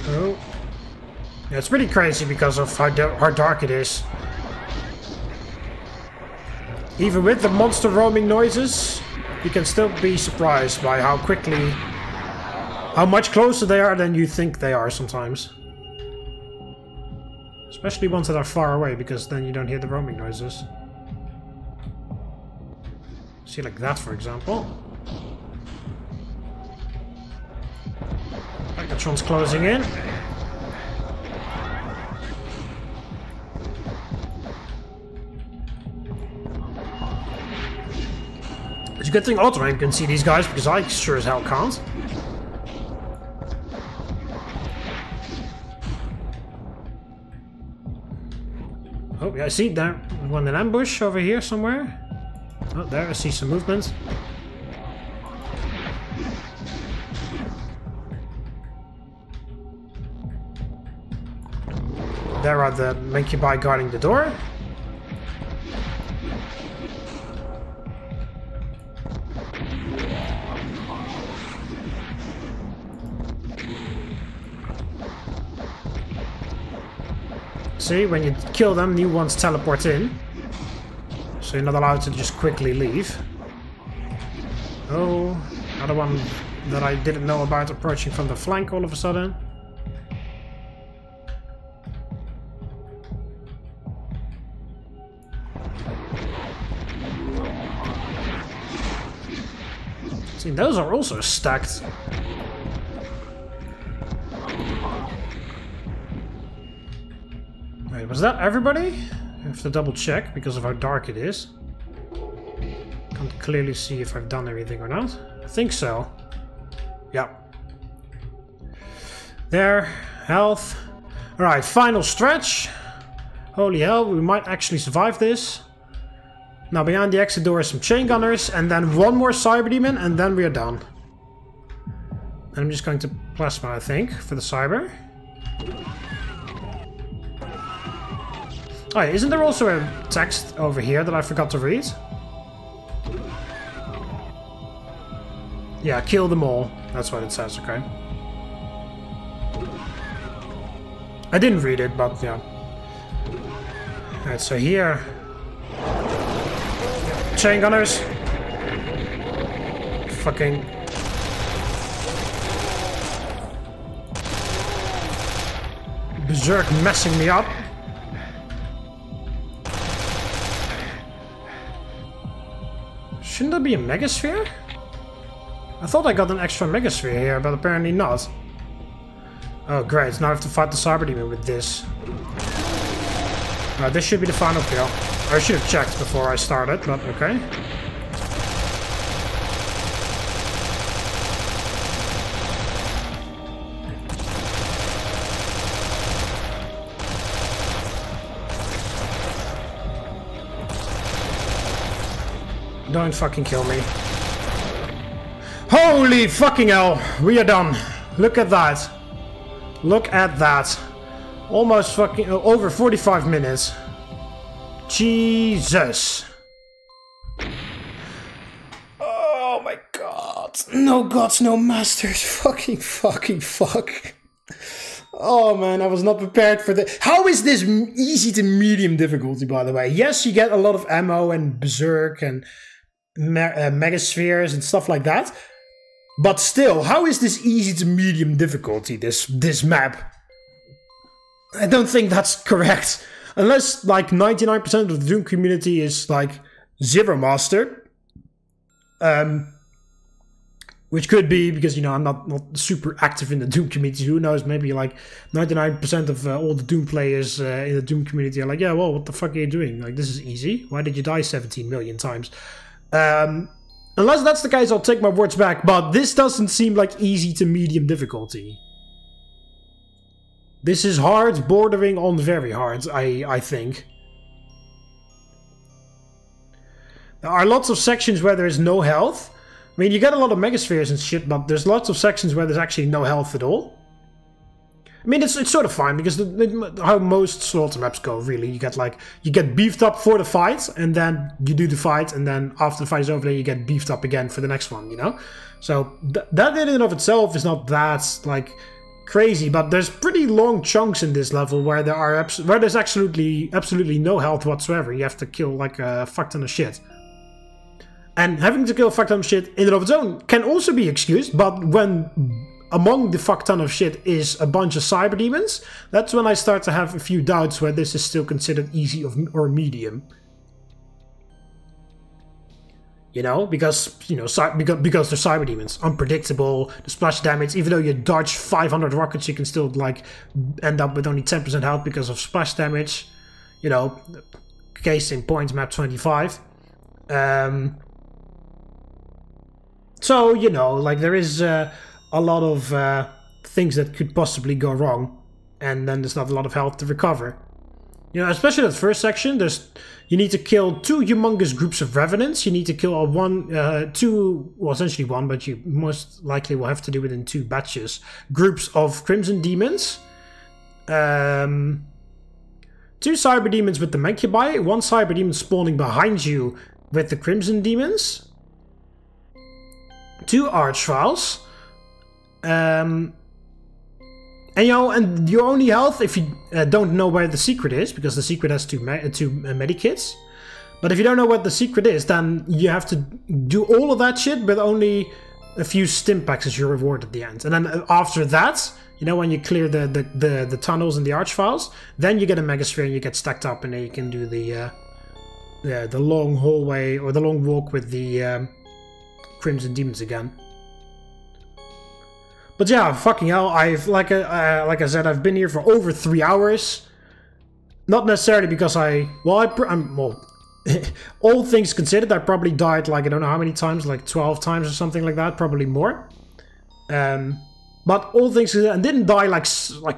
Oh. Yeah, it's pretty crazy because of how dark it is. Even with the monster roaming noises, you can still be surprised by how much closer they are than you think they are sometimes. Especially ones that are far away, because then you don't hear the roaming noises. See, like that, for example. Arachnotron's closing in. It's a good thing Ultraman can see these guys, because I sure as hell can't. Oh, yeah, I see there one in ambush over here somewhere. Oh, there I see some movement. There are the mencubi guarding the door. See, when you kill them, new ones teleport in. So you're not allowed to just quickly leave. Oh, another one that I didn't know about approaching from the flank all of a sudden. See, those are also stacked. Wait, was that everybody? I have to double check because of how dark it is. Can't clearly see if I've done everything or not. I think so. Yeah. There, health. Alright, final stretch. Holy hell, we might actually survive this. Now behind the exit door is some chain gunners, and then one more cyber demon, and then we are done. And I'm just going to plasma, I think, for the cyber. Oh yeah, isn't there also a text over here that I forgot to read? Yeah, kill them all. That's what it says, okay. I didn't read it, but yeah. Alright, so here... Chain gunners. Fucking... Berserk messing me up. Shouldn't there be a megasphere? I thought I got an extra megasphere here, but apparently not. Oh great, now I have to fight the cyber demon with this. This should be the final kill. I should have checked before I started, but okay. Don't fucking kill me. Holy fucking hell! We are done. Look at that. Look at that. Almost fucking... over 45 minutes. Jesus. Oh my god. No gods, no masters. Fucking fuck. Oh man, I was not prepared for this. How is this easy to medium difficulty, by the way? Yes, you get a lot of ammo and berserk and megaspheres and stuff like that. But still, how is this easy to medium difficulty, this map? I don't think that's correct. Unless, like, 99% of the Doom community is, like, Zero Master. Which could be, because, you know, I'm not super active in the Doom community. Who knows, maybe, like, 99% of all the Doom players in the Doom community are like, yeah, well, what the fuck are you doing? Like, this is easy. Why did you die 17 million times? Unless that's the case, I'll take my words back. But this doesn't seem like easy to medium difficulty. This is hard, bordering on very hard, I think. There are lots of sections where there is no health. I mean, you get a lot of megaspheres and shit, but there's lots of sections where there's actually no health at all. I mean, it's sort of fine, because how most slaughter maps go, really. You get beefed up for the fight, and then you do the fight, and then after the fight is over, then you get beefed up again for the next one, you know? So, that in and of itself is not that, like, crazy, but there's pretty long chunks in this level where there's absolutely no health whatsoever. You have to kill, like, a fuck ton of shit. And having to kill a fuck ton of shit in and of its own can also be excused, but when... among the fuck ton of shit is a bunch of cyber demons, that's when I start to have a few doubts whether this is still considered easy or medium. You know, because, you know, because they're cyber demons. Unpredictable, the splash damage, even though you dodge 500 rockets, you can still, like, end up with only 10% health because of splash damage. You know, case in point, map 25. So, you know, like, there is... a lot of things that could possibly go wrong, and then there's not a lot of health to recover. You know, especially that first section, you need to kill 2 humongous groups of revenants. You need to kill essentially one, but you most likely will have to do it in 2 batches. Groups of crimson demons. 2 cyber demons with the Mancubi, 1 cyber demon spawning behind you with the crimson demons. 2 archfiles. And you know, and your only health if you don't know where the secret is, because the secret has two medikits. But if you don't know what the secret is, then you have to do all of that shit with only a few stim packs as your reward at the end. And then after that, you know, when you clear the tunnels and the archfiles, then you get a megasphere and you get stacked up, and then you can do the long hallway or the long walk with the crimson demons again. But yeah, fucking hell, I've, like I said, I've been here for over 3 hours. Not necessarily because well, all things considered, I probably died, like, I don't know how many times, like 12 times or something like that, probably more. But all things considered, I didn't die like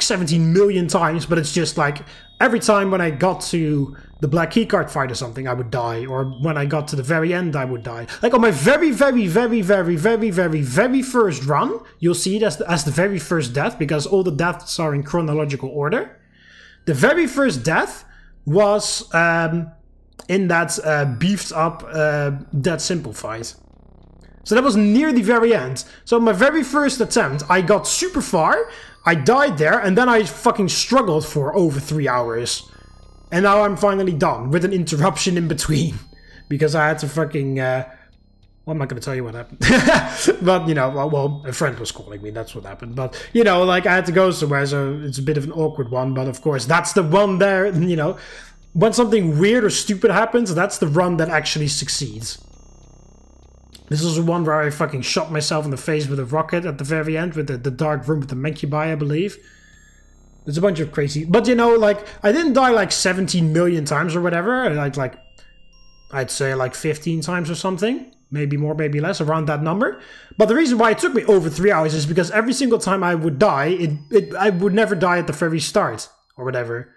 17 million times, but it's just like, every time when I got to the black keycard fight or something, I would die. Or when I got to the very end, I would die. Like on my very first run, you'll see it as the very first death, because all the deaths are in chronological order. The very first death was in that beefed up Dead Simple fight. So that was near the very end. So my very first attempt, I got super far, I died there, and then I fucking struggled for over 3 hours. And now I'm finally done, with an interruption in between. Because I had to fucking, well, I'm not gonna tell you what happened. But, you know, well, a friend was calling me, that's what happened. But, you know, like, I had to go somewhere, so it's a bit of an awkward one. But, of course, that's the one there, you know. When something weird or stupid happens, that's the run that actually succeeds. This is the one where I fucking shot myself in the face with a rocket at the very end, with the dark room with the Mancubi, I believe. There's a bunch of crazy... But, you know, like, I didn't die like 17 million times or whatever. I'd say like 15 times or something. Maybe more, maybe less, around that number. But the reason why it took me over 3 hours is because every single time I would die, I would never die at the very start, or whatever.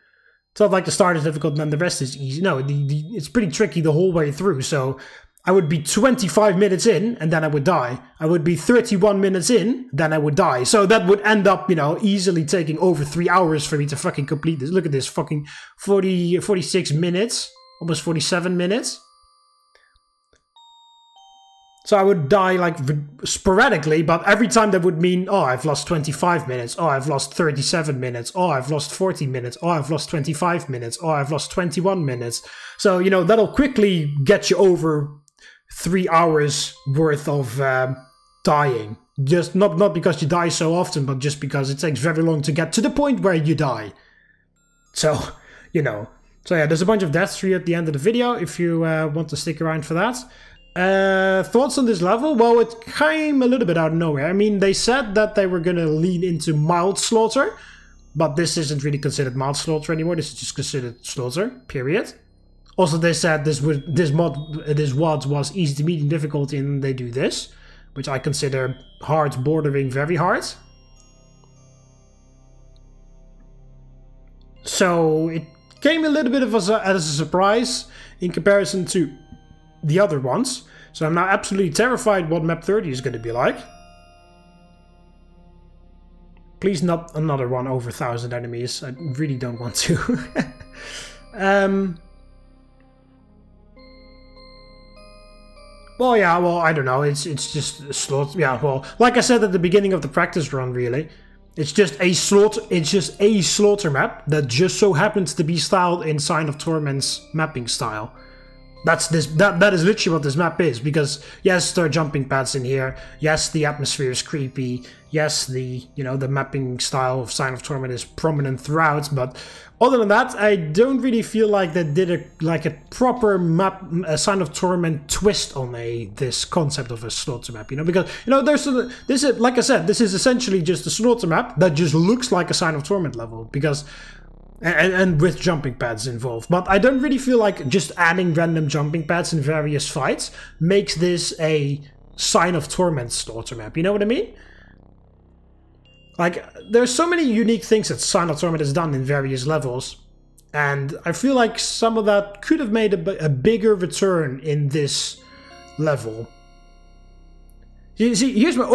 It's not like the start is difficult and then the rest is easy. No, it's pretty tricky the whole way through, so... I would be 25 minutes in, and then I would die. I would be 31 minutes in, then I would die. So that would end up, you know, easily taking over 3 hours for me to fucking complete this. Look at this, fucking 46 minutes. Almost 47 minutes. So I would die, like, sporadically, but every time that would mean, oh, I've lost 25 minutes. Oh, I've lost 37 minutes. Oh, I've lost 40 minutes. Oh, I've lost 25 minutes. Oh, I've lost 21 minutes. So, you know, that'll quickly get you over 3 hours worth of dying. Just not because you die so often, but just because it takes very long to get to the point where you die. So, you know. So yeah, there's a bunch of deaths for you at the end of the video if you want to stick around for that. Thoughts on this level? Well, it came a little bit out of nowhere. I mean, they said that they were gonna lean into mild slaughter, but this isn't really considered mild slaughter anymore. This is just considered slaughter, period. Also, they said this WOD was easy to medium difficulty, and they do this, which I consider hard, bordering very hard. So it came a little bit of as a surprise in comparison to the other ones. So I'm now absolutely terrified what map 30 is going to be like. Please not another one over 1,000 enemies. I really don't want to. Well, yeah, well, I don't know. It's just a slaughter. Yeah, well, like I said at the beginning of the practice run, really, it's just a slaughter. It's just a slaughter map that just so happens to be styled in Sign of Torment's mapping style. That is literally what this map is. Because yes, there are jumping pads in here. Yes, the atmosphere is creepy. Yes, the mapping style of Sign of Torment is prominent throughout. But other than that, I don't really feel like they did a proper map, a Sign of Torment twist on this concept of a slaughter map. You know, because this is, like I said, this is essentially just a slaughter map that just looks like a Sign of Torment level because. And with jumping pads involved. But I don't really feel like just adding random jumping pads in various fights makes this a Sign of Torment slaughter map. You know what I mean? Like, there's so many unique things that Sign of Torment has done in various levels. And I feel like some of that could have made a bigger return in this level. You see, here's my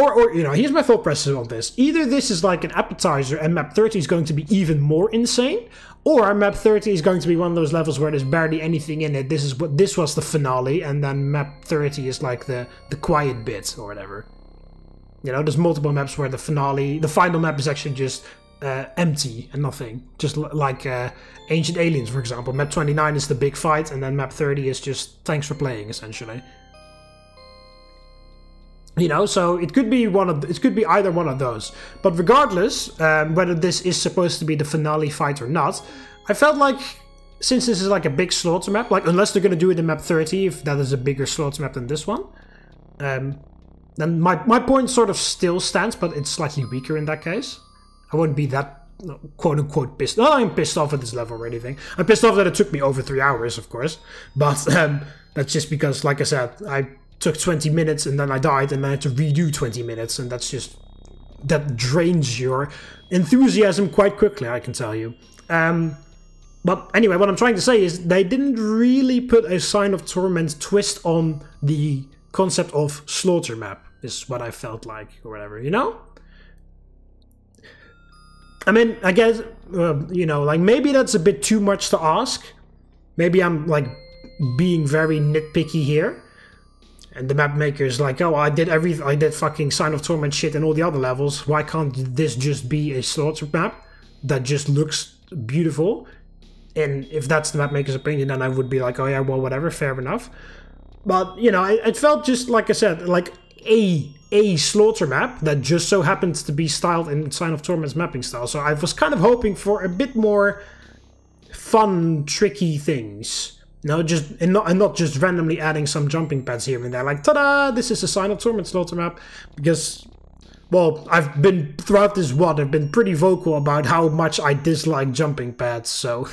here's my thought process on this. Either this is like an appetizer and map 30 is going to be even more insane, or map 30 is going to be one of those levels where there's barely anything in it. This was the finale, and then map 30 is like the quiet bit or whatever. You know, there's multiple maps where the final map is actually just empty and nothing. Just like Ancient Aliens, for example. Map 29 is the big fight, and then map 30 is just thanks for playing, essentially. You know, so it could be either one of those. But regardless, whether this is supposed to be the finale fight or not, I felt like, since this is like a big slaughter map, like unless they're gonna do it in map 30, if that is a bigger slaughter map than this one, then my point sort of still stands, but it's slightly weaker in that case. I wouldn't be that quote-unquote pissed. No, I'm pissed off at this level or anything. I'm pissed off that it took me over 3 hours, of course. But that's just because, like I said, I took 20 minutes and then I died and I had to redo 20 minutes, and that drains your enthusiasm quite quickly, I can tell you. But anyway, what I'm trying to say is they didn't really put a Sign of Torment twist on the concept of slaughter map, is what I felt like, or whatever, you know? I mean, I guess, like maybe that's a bit too much to ask. Maybe I'm like being very nitpicky here. And the map maker is like, oh, I did fucking Sign of Torment shit in all the other levels. Why can't this just be a slaughter map that just looks beautiful? And if that's the map maker's opinion, then I would be like, oh yeah, well, whatever, fair enough. But, you know, it felt just, like I said, like a slaughter map that just so happens to be styled in Sign of Torment's mapping style. So I was kind of hoping for a bit more fun, tricky things. No, and not just randomly adding some jumping pads here and there. Like, ta-da! This is a Sign of Torment slaughter map. Because, well, I've been, throughout this WOD, I've been pretty vocal about how much I dislike jumping pads. So,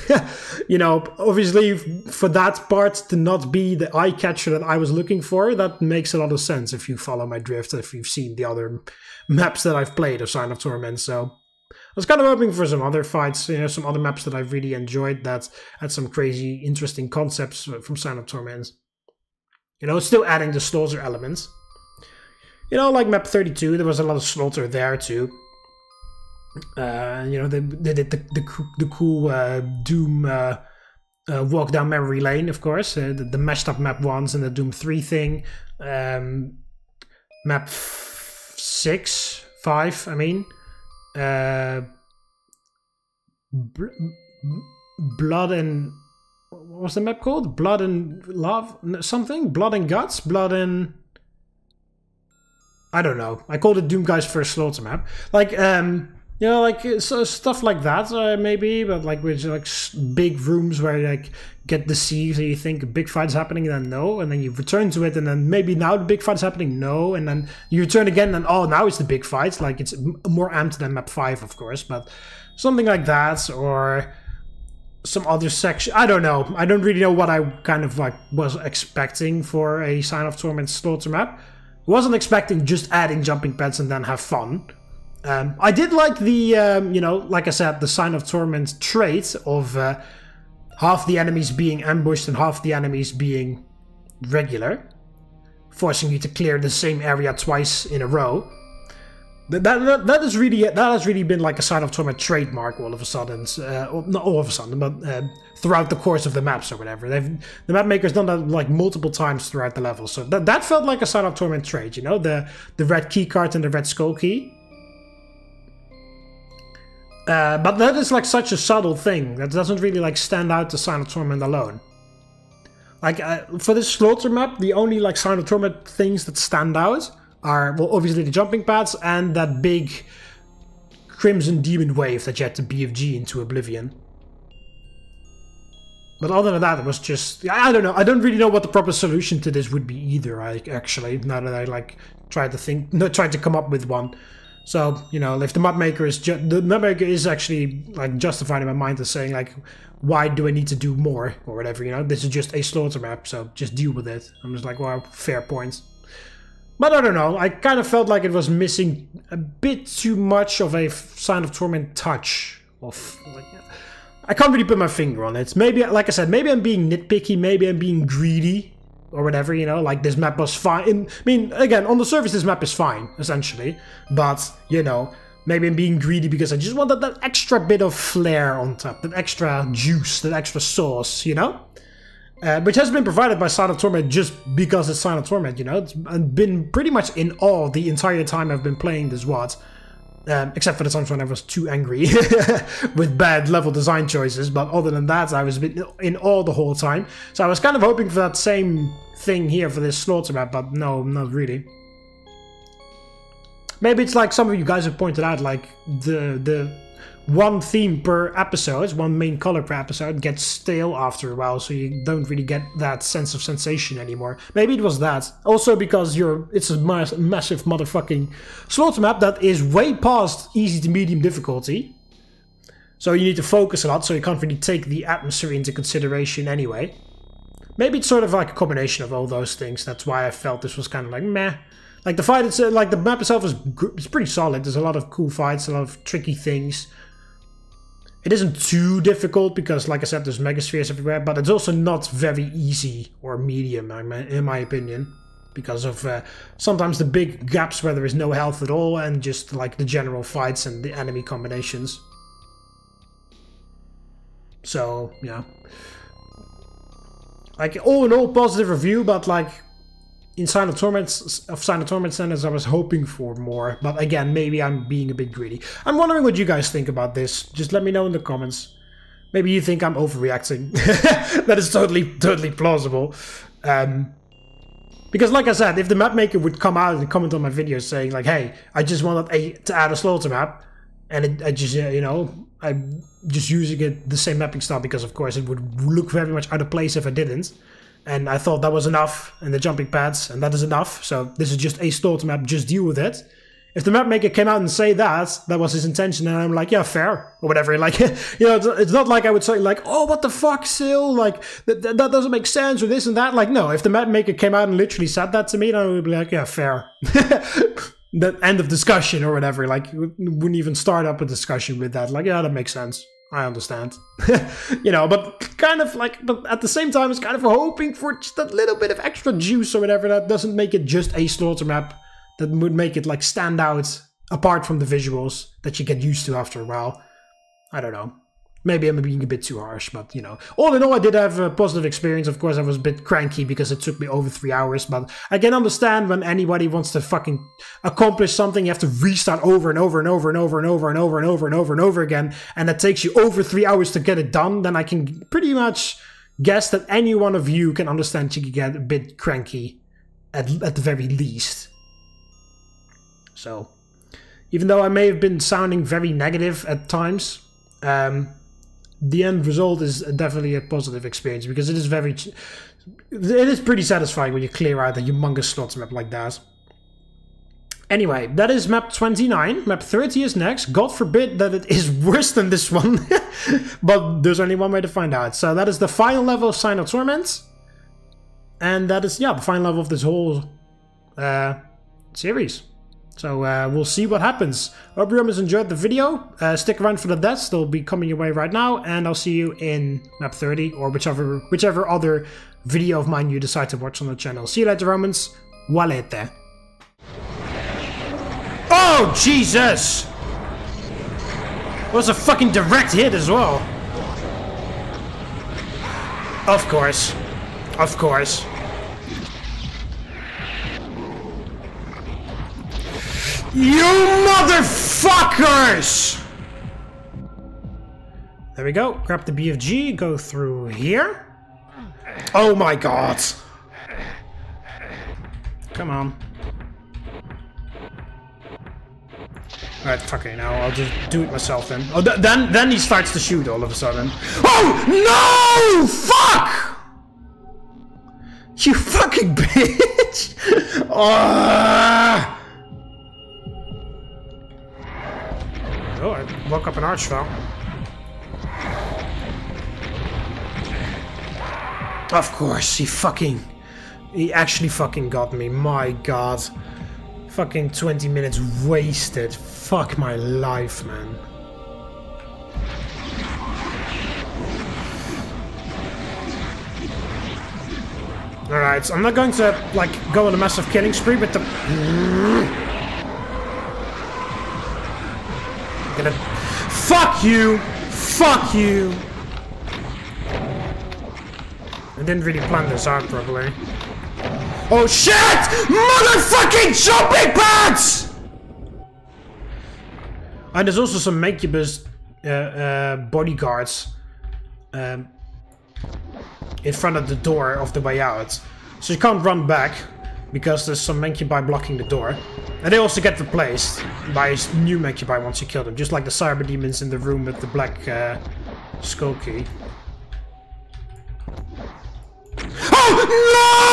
you know, obviously, for that part to not be the eye-catcher that I was looking for, that makes a lot of sense if you follow my drift, if you've seen the other maps that I've played of Sign of Torment. So I was kind of hoping for some other fights, you know, some other maps that I've really enjoyed that had some crazy, interesting concepts from Sign of Torment. You know, still adding the slaughter elements. You know, like map 32, there was a lot of slaughter there too. You know, they did the cool Doom walk down memory lane, of course. The mashed up map 1s and the Doom 3 thing. Map 5, I mean. Blood and... what was the map called? Blood and Love? Something? Blood and Guts? Blood and... I don't know. I called it Doom Guy's first slaughter map. Like, you know, like, so stuff like that, maybe, but like, with like big rooms where you like get deceived and you think a big fight's happening and then no, and then you return to it and then maybe now the big fight's happening, no, and then you return again and oh, now it's the big fight. Like, it's more amped than map 5, of course, but something like that, or some other section. I don't know. I don't really know what I kind of like was expecting for a Sign of Torment slaughter map. I wasn't expecting just adding jumping pads and then have fun. I did like the, you know, like I said, the Sign of Torment trait of half the enemies being ambushed and half the enemies being regular, forcing you to clear the same area twice in a row. That has really been like a Sign of Torment trademark all of a sudden. Not all of a sudden, but throughout the course of the maps or whatever. The map maker's done that like multiple times throughout the level. So that felt like a Sign of Torment trait, you know, the red key card and the red skull key. But that is like such a subtle thing that doesn't really like stand out to Sign of Torment alone. Like for this slaughter map, the only like Sign of Torment things that stand out are, well, obviously the jumping pads and that big Crimson Demon wave that you had to BFG into oblivion. But other than that, it was just, I don't know. I don't really know what the proper solution to this would be either. Actually, now that I like tried to come up with one. So, you know, if the map maker is actually like justified in my mind as saying like, why do I need to do more or whatever, you know, this is just a slaughter map, so just deal with it. I'm just like, well, fair points. But I don't know, I kind of felt like it was missing a bit too much of a Sign of Torment touch. Of, like, I can't really put my finger on it. Maybe, like I said, maybe I'm being nitpicky, maybe I'm being greedy, or whatever, you know, like this map was fine. I mean, again, on the surface this map is fine, essentially. But, you know, maybe I'm being greedy because I just wanted that extra bit of flair on top, that extra juice, that extra sauce, you know? Which has been provided by Sign of Torment just because it's Sign of Torment, you know? It's been pretty much in awe the entire time I've been playing this WOD. Except for the times when I was too angry with bad level design choices, but other than that, I was in awe the whole time. So I was kind of hoping for that same thing here for this slaughter map, but no, not really. Maybe it's like some of you guys have pointed out, like the one theme per episode, one main color per episode, gets stale after a while, so you don't really get that sense of sensation anymore. Maybe it was that. Also because it's a massive motherfucking slaughter map that is way past easy to medium difficulty. So you need to focus a lot, so you can't really take the atmosphere into consideration anyway. Maybe it's sort of like a combination of all those things. That's why I felt this was kind of like meh. Like the fight, like the map itself is pretty solid. There's a lot of cool fights, a lot of tricky things. It isn't too difficult because, like I said, there's megaspheres everywhere, but it's also not very easy or medium, in my opinion, because of sometimes the big gaps where there is no health at all and just like the general fights and the enemy combinations. So, yeah. Like, all in all, positive review, but like, in Sign of Torment Centers, I was hoping for more, but again, maybe I'm being a bit greedy. I'm wondering what you guys think about this. Just let me know in the comments. Maybe you think I'm overreacting. That is totally plausible. Because like I said, if the map maker would come out and comment on my video saying like, hey, I just wanted to add a slaughter map, and I just, you know, I'm just using it the same mapping style because of course it would look very much out of place if I didn't. And I thought that was enough, and the jumping pads, and that is enough. So this is just a slaughter map, just deal with it. If the map maker came out and say that was his intention, and I'm like, yeah, fair, or whatever. Like, you know, it's not like I would say like, oh, what the fuck, Sil? Like, that doesn't make sense, or this and that. Like, no, if the map maker came out and literally said that to me, then I would be like, yeah, fair. The end of discussion or whatever. Like, wouldn't even start up a discussion with that. Like, yeah, that makes sense. I understand. You know, but kind of like, but at the same time, it's kind of hoping for just a little bit of extra juice or whatever that doesn't make it just a slaughter map. That would make it like stand out apart from the visuals that you get used to after a while. I don't know. Maybe I'm being a bit too harsh, but you know. All in all, I did have a positive experience. Of course, I was a bit cranky because it took me over 3 hours, but I can understand when anybody wants to fucking accomplish something, you have to restart over and over and over and over and over and over and over and over and over again, and that takes you over 3 hours to get it done, then I can pretty much guess that any one of you can understand you can get a bit cranky at the very least. So, even though I may have been sounding very negative at times, the end result is definitely a positive experience because it is pretty satisfying when you clear out a humongous slaughter map like that. Anyway, that is map 29. Map 30 is next. God forbid that it is worse than this one, but there's only one way to find out. So that is the final level of Sign of Torment, and that is, yeah, the final level of this whole series. So we'll see what happens. Hope you guys enjoyed the video. Stick around for the deaths. They'll be coming your way right now. And I'll see you in map 30 or whichever other video of mine you decide to watch on the channel. See you later, Romans. Avete. Oh, Jesus! It was a fucking direct hit as well. Of course. Of course. You motherfuckers! There we go. Grab the BFG, go through here. Oh my god. Come on. Alright, fuck it, now I'll just do it myself then. Oh, then he starts to shoot all of a sudden. Oh, no! Fuck! You fucking bitch! Oh, I woke up an archvile. Of course, he actually fucking got me. My god. Fucking 20 minutes wasted. Fuck my life, man. Alright, so I'm not going to, like, go on a massive killing spree, but Fuck you! Fuck you! I didn't really plan this out properly. Oh shit! Motherfucking jumping pads! And there's also some Mancubus bodyguards in front of the door of the way out. So you can't run back because there's some Mancubi blocking the door. And they also get replaced by new Mancubi once you kill them, just like the cyber demons in the room with the black skull key. Oh no!